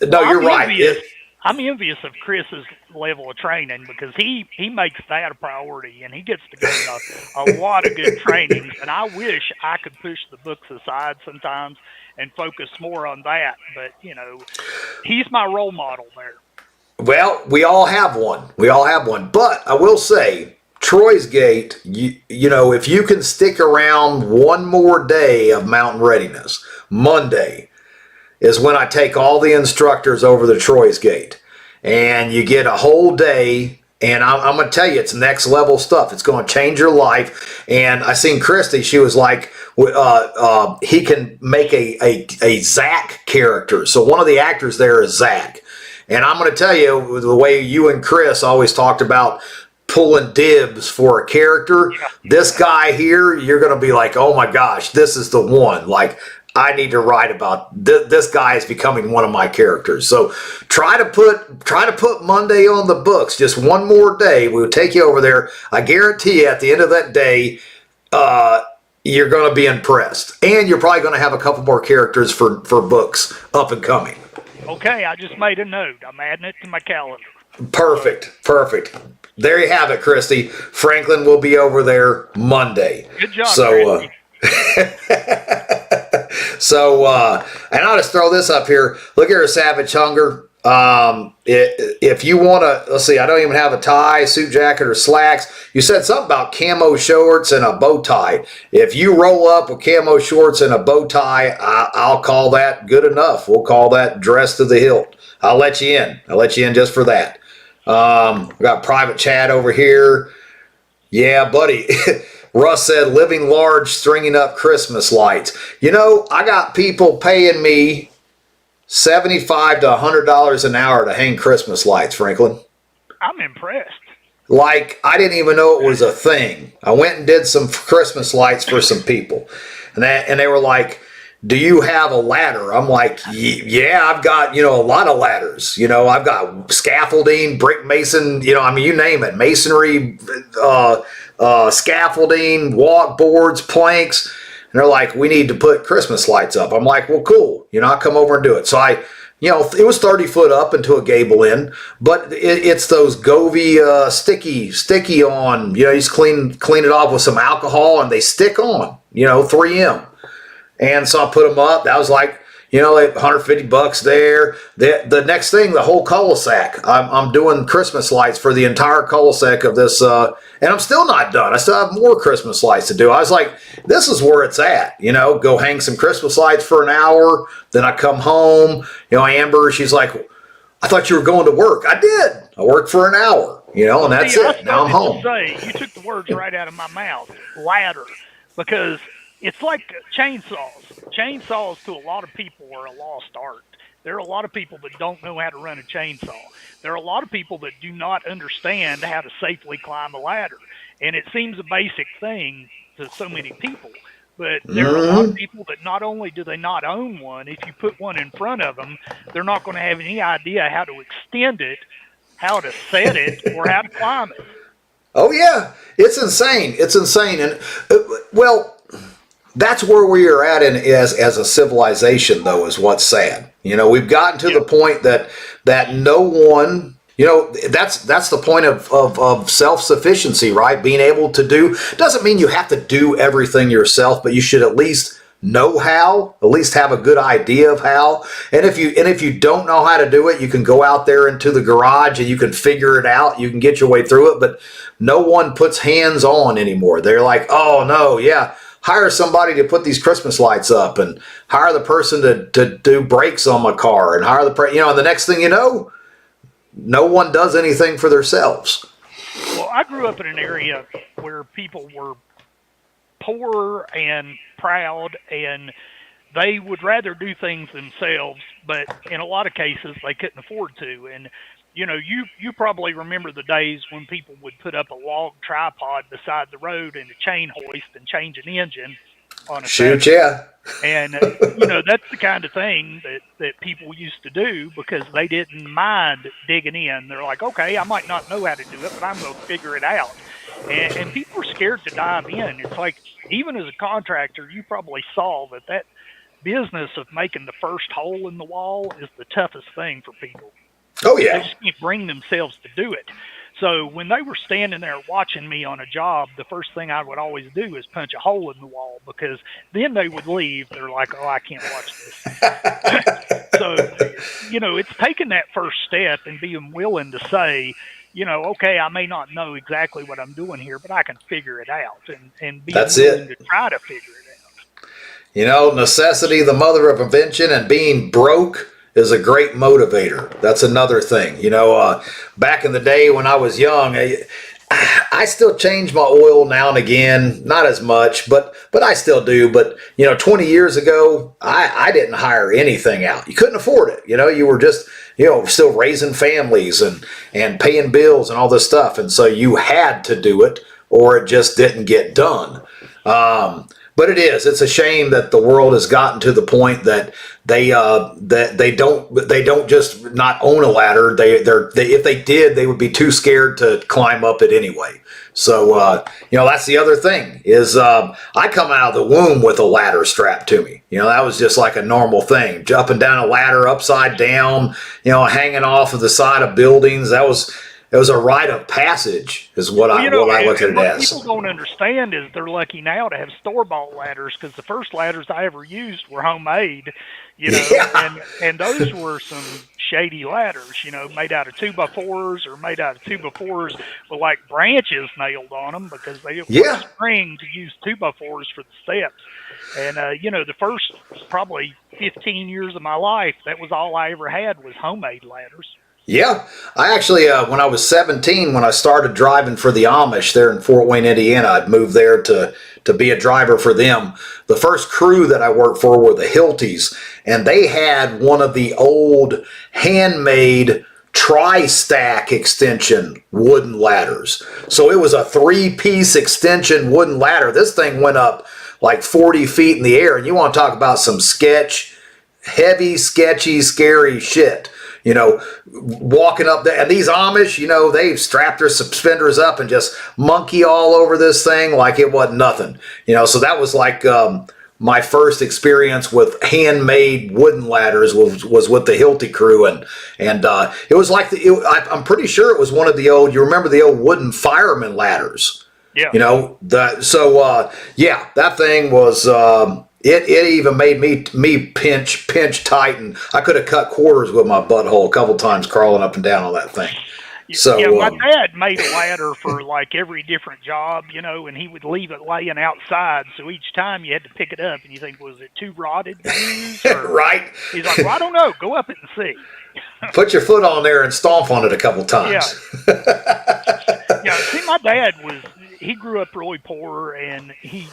you're right. I'm envious of Chris's level of training because he makes that a priority and he gets to go to a lot of good trainings. And I wish I could push the books aside sometimes and focus more on that. But, you know, he's my role model there. Well, we all have one. But I will say, Troy's Gate, you know, if you can stick around one more day of mountain readiness, Monday is when I take all the instructors over to Troy's Gate. And you get a whole day, and I'm going to tell you, it's next level stuff. It's going to change your life. And I seen Christy, she was like, he can make a Zach character. So one of the actors there is Zach. And I'm going to tell you, the way you and Chris always talked about pulling dibs for a character, this guy here, you're going to be like, oh my gosh, this is the one. Like, I need to write about this guy is becoming one of my characters. So try to put Monday on the books. Just one more day. We'll take you over there. I guarantee you at the end of that day, you're going to be impressed. And you're probably going to have a couple more characters for books up and coming. Okay, I just made a note. I'm adding it to my calendar. Perfect. There you have it, Christy. Franklin will be over there Monday. Good job, Christy. So, and I'll just throw this up here. Look here, Savage Hunger. If you want to, let's see, I don't even have a tie, suit jacket, or slacks. You said something about camo shorts and a bow tie. If you roll up with camo shorts and a bow tie, I'll call that good enough. We'll call that dress to the hilt. I'll let you in just for that. We got private chat over here. Yeah, buddy. Russ said, living large, stringing up Christmas lights. You know, I got people paying me $75 to $100 an hour to hang Christmas lights, Franklin. I'm impressed. Like, I didn't even know it was a thing. I went and did some Christmas lights for some people. And they were like, do you have a ladder? I'm like, yeah, I've got, you know, a lot of ladders. You know, I've got scaffolding, brick mason, you know, I mean, you name it. Masonry, scaffolding, walk boards, planks. And they're like, we need to put Christmas lights up. I'm like, well, cool. You know, I'll come over and do it. So you know, it was 30 foot up into a gable end, but it's those Govee sticky on, you know, you just clean it off with some alcohol and they stick on, you know, 3M. And so I put them up. That was like, you know, like $150 there. The next thing, the whole cul-de-sac. I'm doing Christmas lights for the entire cul-de-sac of this, and I'm still not done. I still have more Christmas lights to do. I was like, this is where it's at. You know, go hang some Christmas lights for an hour. Then I come home. You know, Amber, she's like, I thought you were going to work. I did. I worked for an hour. You know, and that's it. Now I'm home. You took the words right out of my mouth. Ladder, because it's like chainsaws. Chainsaws to a lot of people are a lost art. There are a lot of people that don't know how to run a chainsaw. There are a lot of people that do not understand how to safely climb a ladder. And it seems a basic thing to so many people. But there are a lot of people that not only do they not own one, if you put one in front of them, they're not going to have any idea how to extend it, how to set it, or how to climb it. Oh, yeah. It's insane. And, well, that's where we are at as a civilization, though, is what's sad. You know, we've gotten to the point that no one, you know, that's the point of self-sufficiency, right? Being able to do, doesn't mean you have to do everything yourself, but you should at least know how, at least have a good idea of how. And if you don't know how to do it, you can go out there into the garage and you can figure it out. You can get your way through it, but no one puts hands on anymore. They're like, oh no, yeah. Hire somebody to put these Christmas lights up and hire the person to do brakes on my car and hire the, you know, and the next thing you know, no one does anything for themselves. Well, I grew up in an area where people were poor and proud, and they would rather do things themselves but in a lot of cases they couldn't afford to. And you probably remember the days when people would put up a log tripod beside the road and a chain hoist and change an engine on a Shoot, Saturday. yeah. And that's the kind of thing that people used to do because they didn't mind digging in. They're like, okay, I might not know how to do it, but I'm going to figure it out. And people are scared to dive in. It's like, even as a contractor, you probably saw that business of making the first hole in the wall is the toughest thing for people. Oh, yeah. They just can't bring themselves to do it. So when they were standing there watching me on a job, the first thing I would always do is punch a hole in the wall, because then they would leave. They're like, oh, I can't watch this. So, it's taking that first step and being willing to say, okay, I may not know exactly what I'm doing here, but I can figure it out, and be willing to try to figure it out. Necessity, the mother of invention, and being broke is a great motivator. That's another thing. Back in the day when I was young, I still change my oil now and again, not as much, but I still do. But 20 years ago, I didn't hire anything out. You couldn't afford it. You were just still raising families and paying bills and all this stuff, and so you had to do it, or it just didn't get done. But it's a shame that the world has gotten to the point that they don't just not own a ladder. If they did, they would be too scared to climb up it anyway. So that's the other thing is I come out of the womb with a ladder strapped to me. That was just like a normal thing, jumping down a ladder upside down, hanging off of the side of buildings. It was a rite of passage, is what I look at it as. What people don't understand is they're lucky now to have store-bought ladders, because the first ladders I ever used were homemade, and those were some shady ladders, made out of 2x4s or made out of 2x4s with like branches nailed on them, because they were spring to use 2x4s for the steps. And, the first probably 15 years of my life, that was all I ever had was homemade ladders. Yeah, I actually, when I was 17, when I started driving for the Amish there in Fort Wayne, Indiana, I'd moved there to be a driver for them. The first crew that I worked for were the Hilties, and they had one of the old handmade tri-stack extension wooden ladders. So it was a 3-piece extension wooden ladder. This thing went up like 40 feet in the air, and you want to talk about some heavy, sketchy, scary shit. Walking up there, and these Amish, they've strapped their suspenders up and just monkey all over this thing like it wasn't nothing. So that was like my first experience with handmade wooden ladders was with the Hilty crew, and it was like I'm pretty sure it was one of the old. You remember the old wooden fireman ladders? Yeah. That thing was. It even made me pinch tight, and I could have cut quarters with my butthole a couple times crawling up and down on that thing. So my dad made a ladder for like every different job, and he would leave it laying outside. So each time you had to pick it up, and you think, was it too rotted to use? Right. He's like, well, I don't know. Go up it and see. Put your foot on there and stomp on it a couple times. Yeah. See, my dad he grew up really poor, and he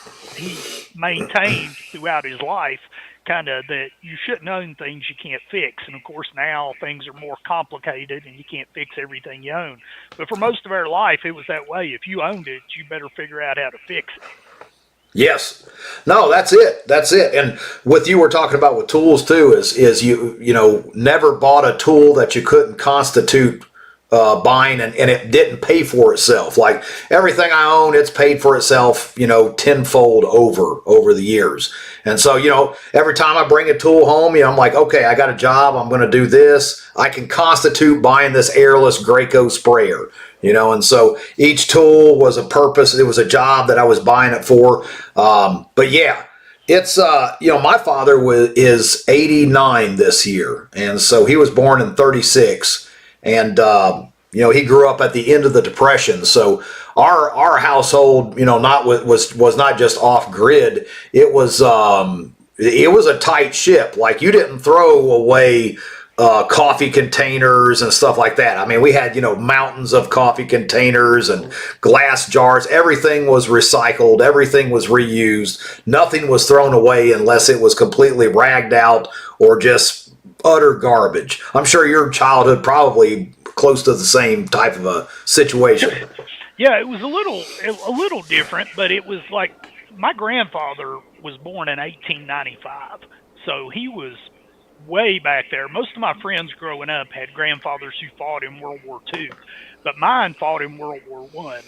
maintained throughout his life kind of that you shouldn't own things you can't fix. And of course now things are more complicated and you can't fix everything you own. But for most of our life, it was that way. If you owned it, you better figure out how to fix it. Yes. No, that's it. And with you, we're talking about with tools too, is you never bought a tool that you couldn't constitute buying, and it didn't pay for itself. Like everything I own, it's paid for itself, tenfold over the years. And so, every time I bring a tool home, I'm like, okay, I got a job. I'm going to do this. I can constitute buying this airless Graco sprayer, and so each tool was a purpose. It was a job that I was buying it for. But yeah, it's, my father is 89 this year. And so he was born in 36. And, he grew up at the end of the Depression. So our household, was not just off grid. It was a tight ship. Like you didn't throw away coffee containers and stuff like that. I mean, we had, mountains of coffee containers and glass jars. Everything was recycled. Everything was reused. Nothing was thrown away unless it was completely ragged out or just utter garbage. I'm sure your childhood probably close to the same type of a situation. Yeah, it was a little different, but it was like my grandfather was born in 1895, so he was way back there. Most of my friends growing up had grandfathers who fought in World War II, but mine fought in World War One.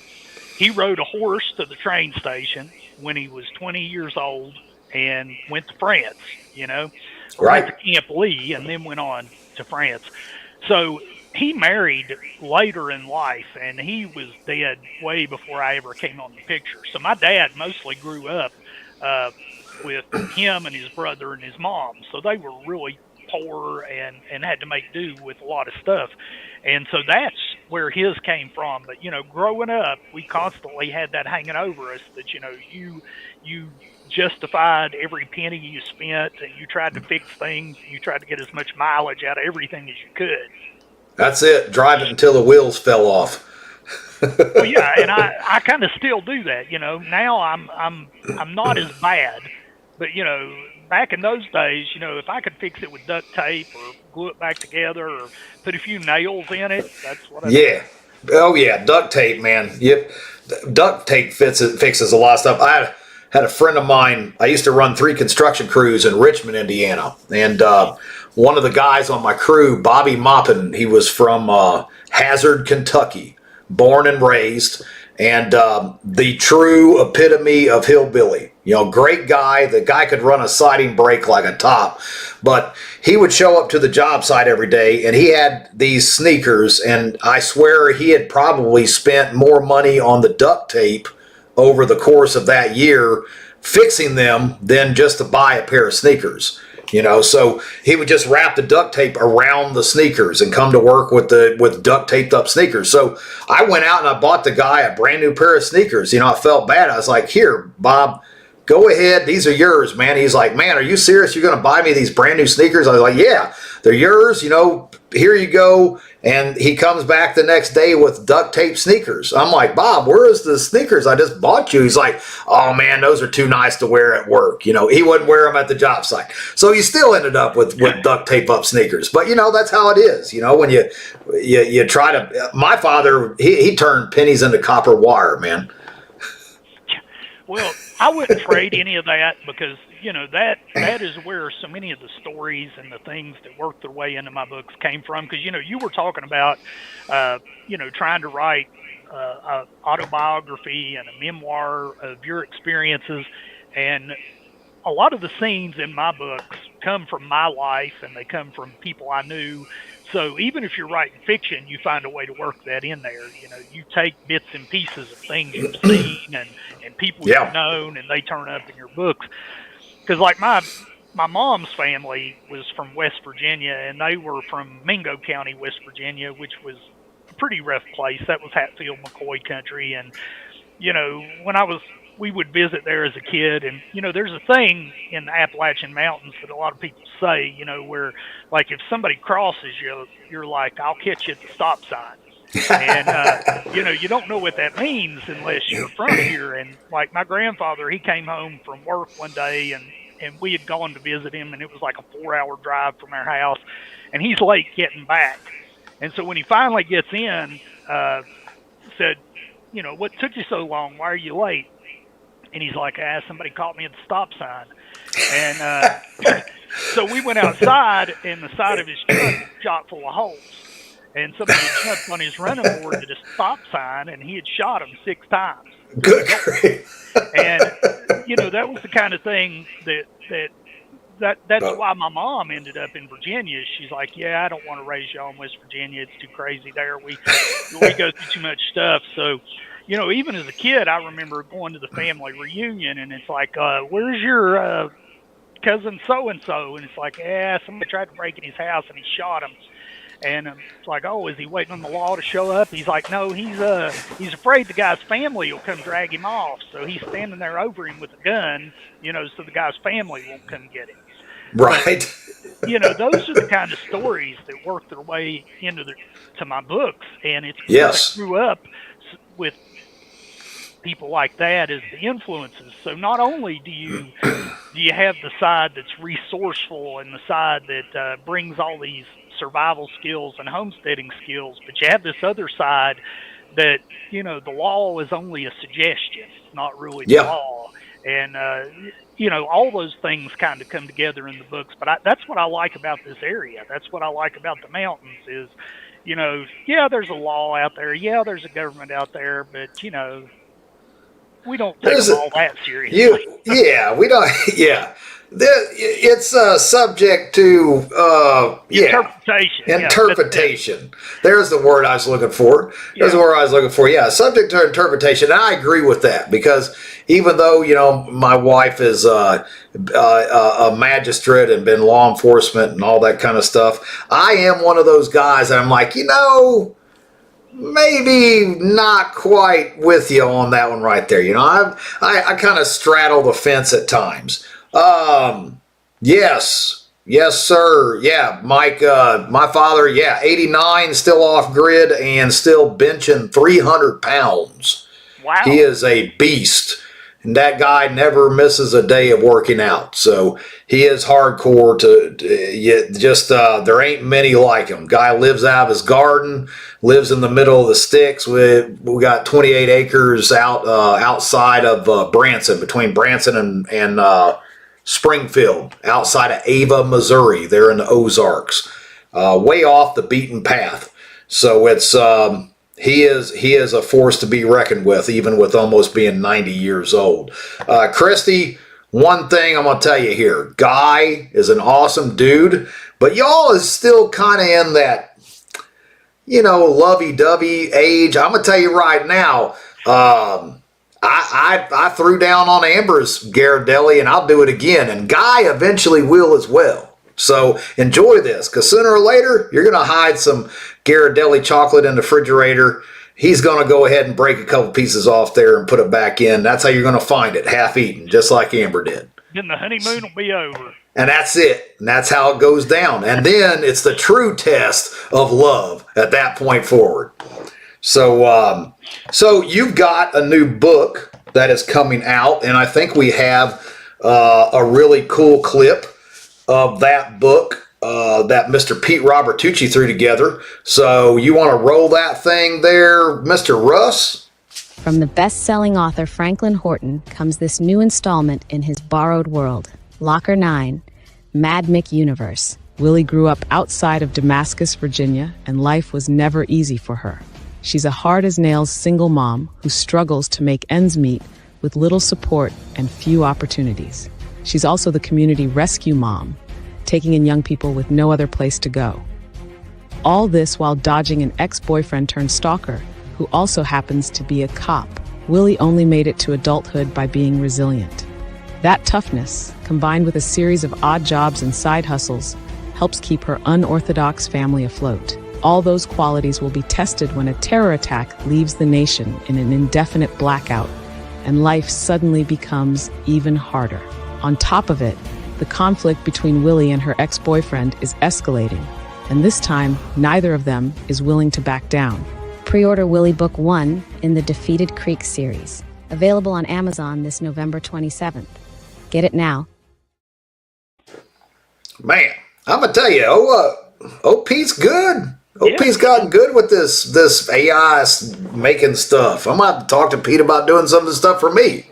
He rode a horse to the train station when he was 20 years old and went to France, or went to Right. Camp Lee and then went on to France. So he married later in life, and he was dead way before I ever came on the picture. So my dad mostly grew up with him and his brother and his mom. So they were really poor and had to make do with a lot of stuff. And so that's where his came from. But, growing up, we constantly had that hanging over us that, you justified every penny you spent, and you tried to fix things. You tried to get as much mileage out of everything as you could. That's it. Drive it until the wheels fell off. Well, yeah, and I kind of still do that. Now I'm not as bad, but back in those days, if I could fix it with duct tape or glue it back together or put a few nails in it, that's what I Yeah. Oh yeah, duct tape, man. Yep. Duct tape fixes a lot of stuff. I had a friend of mine. I used to run 3 construction crews in Richmond, Indiana, and one of the guys on my crew, Bobby Moppin, he was from Hazard, Kentucky, born and raised, and the true epitome of hillbilly. Great guy. The guy could run a siding brake like a top, but he would show up to the job site every day, and he had these sneakers, and I swear he had probably spent more money on the duct tape over the course of that year fixing them than just to buy a pair of sneakers. So he would just wrap the duct tape around the sneakers and come to work with duct taped up sneakers. So I went out and I bought the guy a brand new pair of sneakers. I felt bad. I was like, "Here, Bob, go ahead. These are yours, man." He's like, "Man, are you serious? You're going to buy me these brand new sneakers?" I was like, "Yeah, they're yours. Here you go." And he comes back the next day with duct tape sneakers. I'm like, "Bob, where is the sneakers I just bought you?" He's like, "Oh man, those are too nice to wear at work." He wouldn't wear them at the job site. So he still ended up with duct tape up sneakers. But that's how it is. When you try to, my father, he turned pennies into copper wire, man. Well, I wouldn't trade any of that because, that is where so many of the stories and the things that worked their way into my books came from. Because, you were talking about, trying to write an autobiography and a memoir of your experiences. And a lot of the scenes in my books come from my life, and they come from people I knew. So even if you're writing fiction, you find a way to work that in there. You take bits and pieces of things you've seen and people you've known, and they turn up in your books. Because like my mom's family was from West Virginia, and they were from Mingo County, West Virginia, which was a pretty rough place. That was Hatfield McCoy country. And, when we would visit there as a kid, and there's a thing in the Appalachian Mountains that a lot of people say, where like if somebody crosses you, you're like, "I'll catch you at the stop sign." And you don't know what that means unless you're from here. And like my grandfather, he came home from work one day, and we had gone to visit him, and it was like a 4-hour drive from our house, and he's late getting back. And so when he finally gets in, said, "What took you so long? Why are you late?" And he's like, "Somebody caught me at the stop sign." And so we went outside, and the side of his truck was chock full of holes. And somebody had jumped on his running board at a stop sign, and he had shot him 6 times. Good grief. And, that was the kind of thing that's why my mom ended up in Virginia. She's like, "Yeah, I don't want to raise y'all in West Virginia. It's too crazy there. We go through too much stuff." So, even as a kid, I remember going to the family reunion, and it's like, "Where's your cousin so-and-so?" And it's like, somebody tried to break in his house, and he shot him. And it's like, "Oh, is he waiting on the law to show up?" He's like, "No, he's afraid the guy's family will come drag him off. So he's standing there over him with a gun, so the guy's family won't come get him." Right. But, those are the kind of stories that work their way into my books. And it's Yes. I grew up with people like that as the influences. So not only do you have the side that's resourceful and the side that brings all these survival skills and homesteading skills, but you have this other side that, the law is only a suggestion, not really the Yeah. law. And, all those things kind of come together in the books. But that's what I like about this area. That's what I like about the mountains is, yeah, there's a law out there. Yeah, there's a government out there, but, we don't take them all that seriously. We don't. Yeah, it's subject to Interpretation. interpretation. There's the word I was looking for. There's the Yeah. word I was looking for. Yeah, subject to interpretation. And I agree with that because even though my wife is a magistrate and been law enforcement and all that kind of stuff, I am one of those guys that I'm like, maybe not quite with you on that one right there. I kind of straddle the fence at times. Yes, sir. Yeah, Mike, my father, 89, still off grid and still benching 300 pounds. Wow. He is a beast. And that guy never misses a day of working out. So he is hardcore there ain't many like him. Guy lives out of his garden, lives in the middle of the sticks. We got 28 acres outside of Branson, between Branson and Springfield, outside of Ava, Missouri. They're in the Ozarks, way off the beaten path. So it's he is a force to be reckoned with, even with almost being 90 years old. Christy, one thing I'm gonna tell you here: Guy is an awesome dude, but y'all is still kind of in that lovey-dovey age. I'm gonna tell you right now. I threw down on Amber's Ghirardelli, and I'll do it again. And Guy eventually will as well. So enjoy this, because sooner or later, you're going to hide some Ghirardelli chocolate in the refrigerator. He's going to go ahead and break a couple pieces off there and put it back in. That's how you're going to find it, half-eaten, just like Amber did. Then the honeymoon will be over. And that's it. And that's how it goes down. And then it's the true test of love at that point forward. So you've got a new book that is coming out, and I think we have a really cool clip of that book that Mr. Pete Robertucci threw together. So you want to roll that thing there, Mr. Russ? From the best-selling author Franklin Horton comes this new installment in his borrowed world, Locker 9, Mad Mick Universe. Willie grew up outside of Damascus, Virginia, and life was never easy for her. She's a hard-as-nails single mom who struggles to make ends meet with little support and few opportunities. She's also the community rescue mom, taking in young people with no other place to go. All this while dodging an ex-boyfriend turned stalker, who also happens to be a cop. Willie only made it to adulthood by being resilient. That toughness, combined with a series of odd jobs and side hustles, helps keep her unorthodox family afloat. All those qualities will be tested when a terror attack leaves the nation in an indefinite blackout, and life suddenly becomes even harder. On top of it, the conflict between Willie and her ex-boyfriend is escalating, and this time, neither of them is willing to back down. Pre-order Willie Book 1 in the Defeated Creek series. Available on Amazon this November 27th. Get it now. Man, I'm going to tell you, OP's good. OP's gotten good with this AI making stuff. I'm going to have to talk to Pete about doing some of the stuff for me.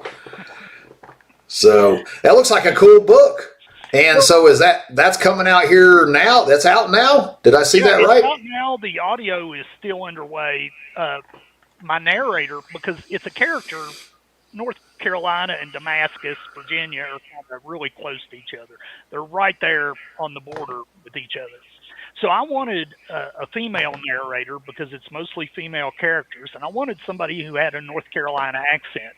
So that looks like a cool book. And so that's coming out here now? That's out now? Did I see that right? It's out now. The audio is still underway. My narrator, because it's a character, North Carolina and Damascus, Virginia are kind of really close to each other. They're right there on the border with each other. So I wanted a female narrator because it's mostly female characters, and I wanted somebody who had a North Carolina accent.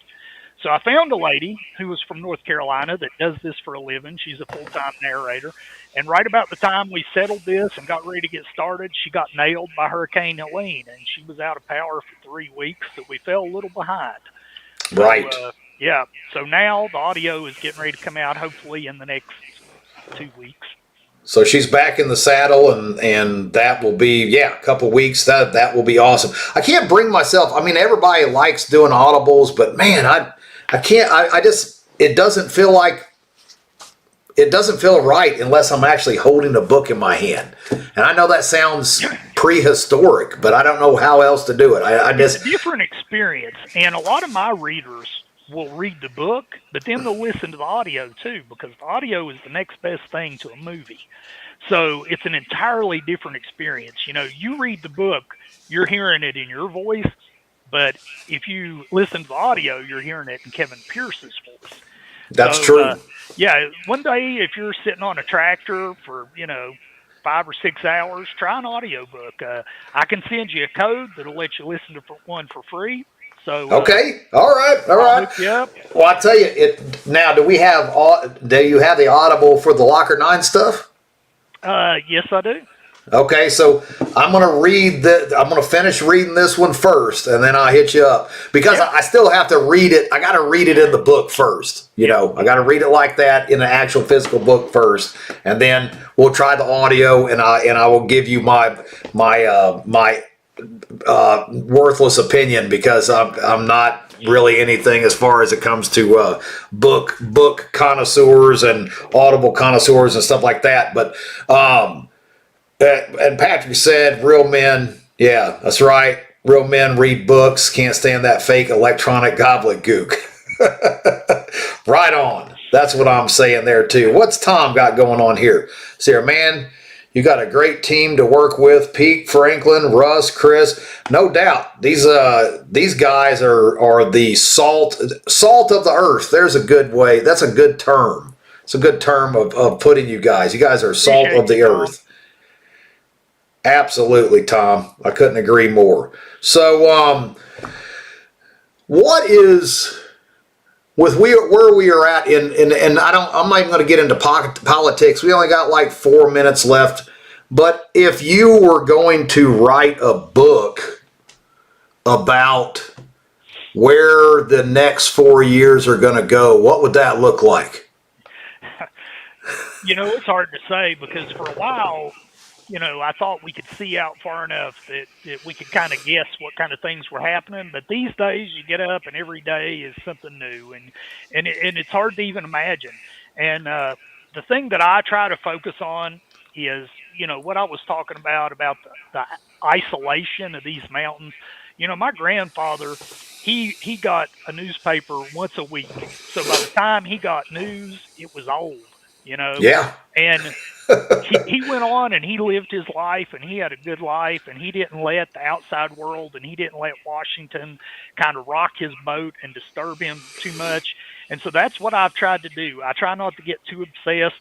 So I found a lady who was from North Carolina that does this for a living. She's a full-time narrator. And right about the time we settled this and got ready to get started, she got nailed by Hurricane Helene, and she was out of power for 3 weeks, so we fell a little behind. Right. So, so now the audio is getting ready to come out hopefully in the next 2 weeks. So she's back in the saddle, and that will be, a couple weeks. That will be awesome. I can't bring myself. I mean, everybody likes doing audibles, but man, I can't. I just, it doesn't feel right unless I'm actually holding a book in my hand. And I know that sounds prehistoric, but I don't know how else to do it. It's a different experience, and a lot of my readers will read the book, but then they'll listen to the audio too, because the audio is the next best thing to a movie. So it's an entirely different experience. You know, you read the book, you're hearing it in your voice, but if you listen to the audio, you're hearing it in Kevin Pierce's voice. That's true. One day if you're sitting on a tractor for, 5 or 6 hours, try an audiobook. I can send you a code that'll let you listen to one for free. So okay, all right. I'll hook you up. Well, I tell you, now do you have the Audible for the Locker 9 stuff? Yes, I do. Okay, so I'm gonna finish reading this one first, and then I'll hit you up because I still have to read it. I got to read it in the book first. I got to read it like that in an actual physical book first, and then we'll try the audio, and I will give you my worthless opinion because I'm not really anything as far as it comes to book connoisseurs and audible connoisseurs and stuff like that. But and Patrick said, real men, yeah, that's right. Real men read books, can't stand that fake electronic gobbledygook. Right on. That's what I'm saying there too. What's Tom got going on here? See, man, you got a great team to work with. Pete, Franklin, Russ, Chris. No doubt. These guys are the salt of the earth. There's a good way. That's a good term. It's a good term of putting you guys. You guys are salt of the earth. Absolutely, Tom. I couldn't agree more. So, what is with where we are at in I'm not even going to get into politics. We only got like 4 minutes left. But if you were going to write a book about where the next 4 years are going to go, what would that look like? It's hard to say because for a while, I thought we could see out far enough that we could kind of guess what kind of things were happening. But these days, you get up and every day is something new, and it's hard to even imagine. And the thing that I try to focus on is, what I was talking about the isolation of these mountains. My grandfather, he got a newspaper once a week. So by the time he got news, it was old, Yeah. And he went on and he lived his life and he had a good life and he didn't let the outside world and he didn't let Washington kind of rock his boat and disturb him too much. And so that's what I've tried to do. I try not to get too obsessed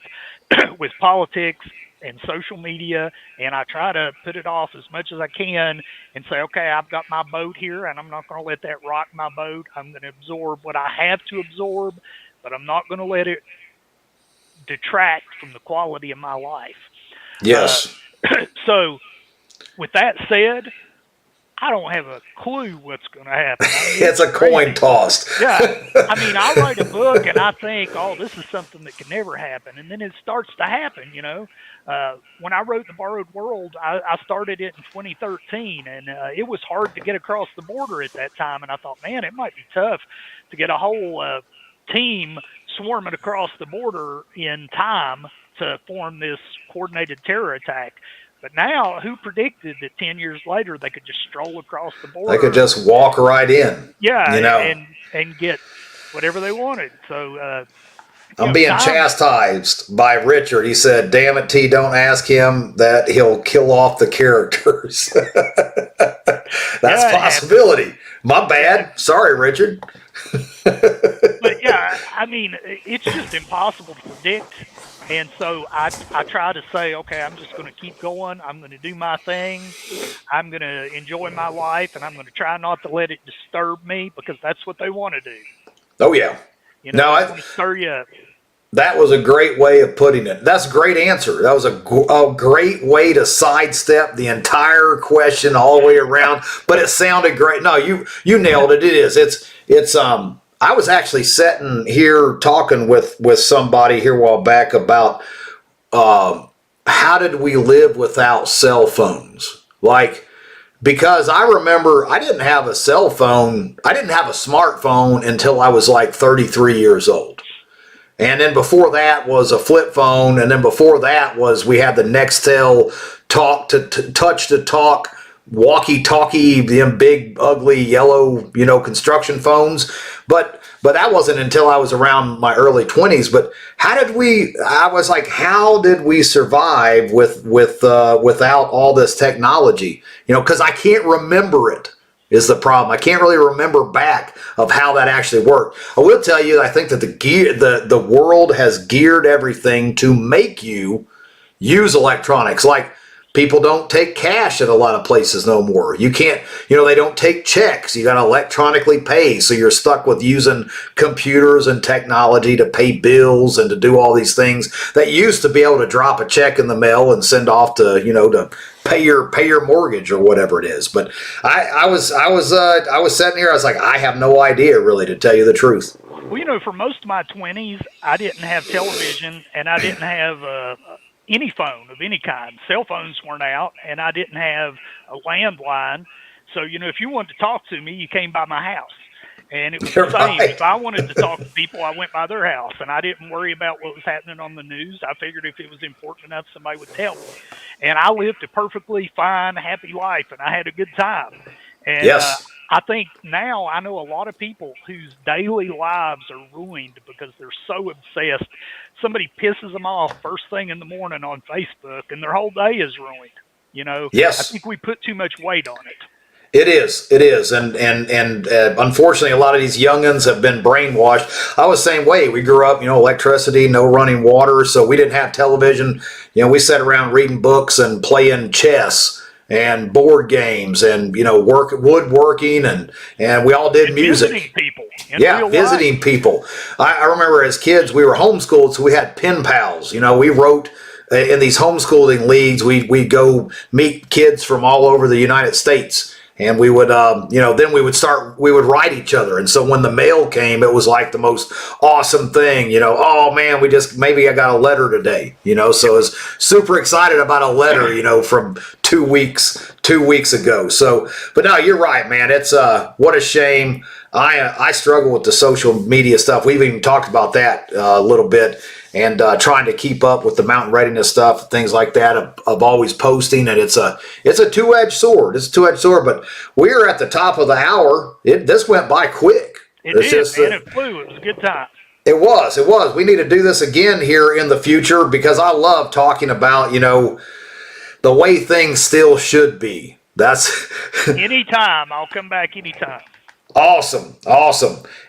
with politics and social media, and I try to put it off as much as I can and say, okay, I've got my boat here and I'm not going to let that rock my boat. I'm going to absorb what I have to absorb, but I'm not going to let it detract from the quality of my life. Yes. So with that said, I don't have a clue what's going to happen. It's a coin toss. Yeah. I write a book and I think, oh, this is something that can never happen. And then it starts to happen, When I wrote The Borrowed World, I started it in 2013 and it was hard to get across the border at that time. And I thought, man, it might be tough to get a whole team swarming across the border in time to form this coordinated terror attack. But now, who predicted that 10 years later they could just stroll across the border? They could just walk right in. Yeah, and get whatever they wanted. So I'm being chastised by Richard. He said, damn it, T, don't ask him that. He'll kill off the characters. That's a possibility. My bad. Sorry, Richard. But yeah, it's just impossible to predict. And so I try to say, okay, I'm just going to keep going. I'm going to do my thing. I'm going to enjoy my life, and I'm going to try not to let it disturb me because that's what they want to do. Oh, yeah. They want to stir you up. That was a great way of putting it. That's a great answer. That was a great way to sidestep the entire question all the way around, but it sounded great. No, you nailed it. It is. It's I was actually sitting here talking with somebody here a while back about how did we live without cell phones? Like, because I remember I didn't have a cell phone. I didn't have a smartphone until I was like 33 years old. And then before that was a flip phone. And then before that was we had the Nextel touch to talk, walkie-talkie, them big, ugly, yellow, construction phones. But that wasn't until I was around my early 20s. But how did we survive without all this technology? Because I can't remember it is the problem. I can't really remember back of how that actually worked. I will tell you, I think that the world has geared everything to make you use electronics. Like, people don't take cash at a lot of places no more. You can't, they don't take checks. You got to electronically pay. So you're stuck with using computers and technology to pay bills and to do all these things that used to be able to drop a check in the mail and send off to, to pay your mortgage or whatever it is. But I was sitting here. I was like, I have no idea, really, to tell you the truth. Well, for most of my 20s, I didn't have television and I didn't have any phone of any kind. Cell phones weren't out, and I didn't have a landline. So, if you wanted to talk to me, you came by my house. And it was the same. Right. If I wanted to talk to people, I went by their house, and I didn't worry about what was happening on the news. I figured if it was important enough, somebody would tell me. And I lived a perfectly fine, happy life, and I had a good time. And yes. I think now I know a lot of people whose daily lives are ruined because they're so obsessed. Somebody pisses them off first thing in the morning on Facebook, and their whole day is ruined. Yes. I think we put too much weight on it. It is, and unfortunately, a lot of these youngins have been brainwashed. I was the same way. We grew up, electricity, no running water, so we didn't have television. We sat around reading books and playing chess and board games and woodworking and we all did music. Visiting people. Visiting people. I remember as kids we were homeschooled, so we had pen pals. We wrote in these homeschooling leagues. We'd go meet kids from all over the United States. And we would, then we would write each other. And so when the mail came, it was like the most awesome thing, oh man, maybe I got a letter today, so I was super excited about a letter, from 2 weeks ago. So, but no, you're right, man. It's, what a shame. I struggle with the social media stuff. We've even talked about that a little bit. And trying to keep up with the mountain readiness stuff, things like that, of always posting, and it's a two-edged sword. It's a two-edged sword. But we're at the top of the hour. This went by quick. It flew. It was a good time. It was. We need to do this again here in the future because I love talking about the way things still should be. That's anytime. I'll come back anytime. Awesome.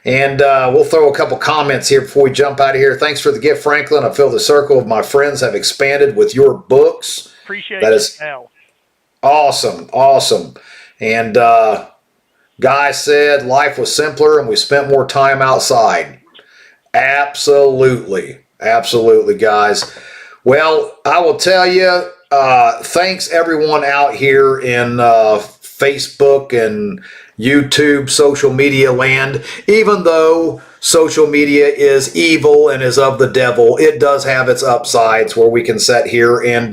And we'll throw a couple comments here before we jump out of here. Thanks for the gift, Franklin. I feel the circle of my friends have expanded with your books. Appreciate that. Is awesome. And Guy said life was simpler and we spent more time outside. Absolutely, guys. Well, I will tell you, thanks everyone out here in Facebook and YouTube, social media land. Even though social media is evil and is of the devil, it does have its upsides where we can sit here and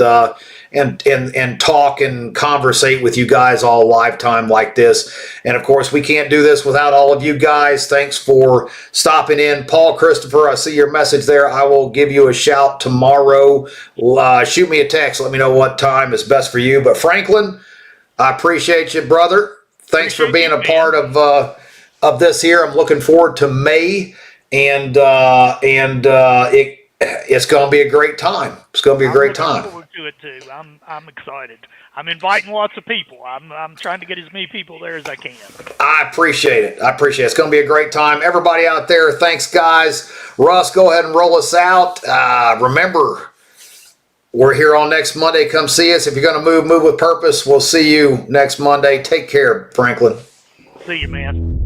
talk and conversate with you guys all lifetime like this. And of course, we can't do this without all of you guys. Thanks for stopping in. Paul Christopher, I see your message there. I will give you a shout tomorrow. Shoot me a text. Let me know what time is best for you. But Franklin, I appreciate you, brother. Thanks for being a part of this here. I'm looking forward to May, and it's going to be a great time. It's going to be a great time. I'm looking forward to it too. I'm excited. I'm inviting lots of people. I'm trying to get as many people there as I can. I appreciate it. It's going to be a great time. Everybody out there, thanks, guys. Russ, go ahead and roll us out. Remember, we're here on next Monday. Come see us. If you're going to move with purpose. We'll see you next Monday. Take care, Franklin. See you, man.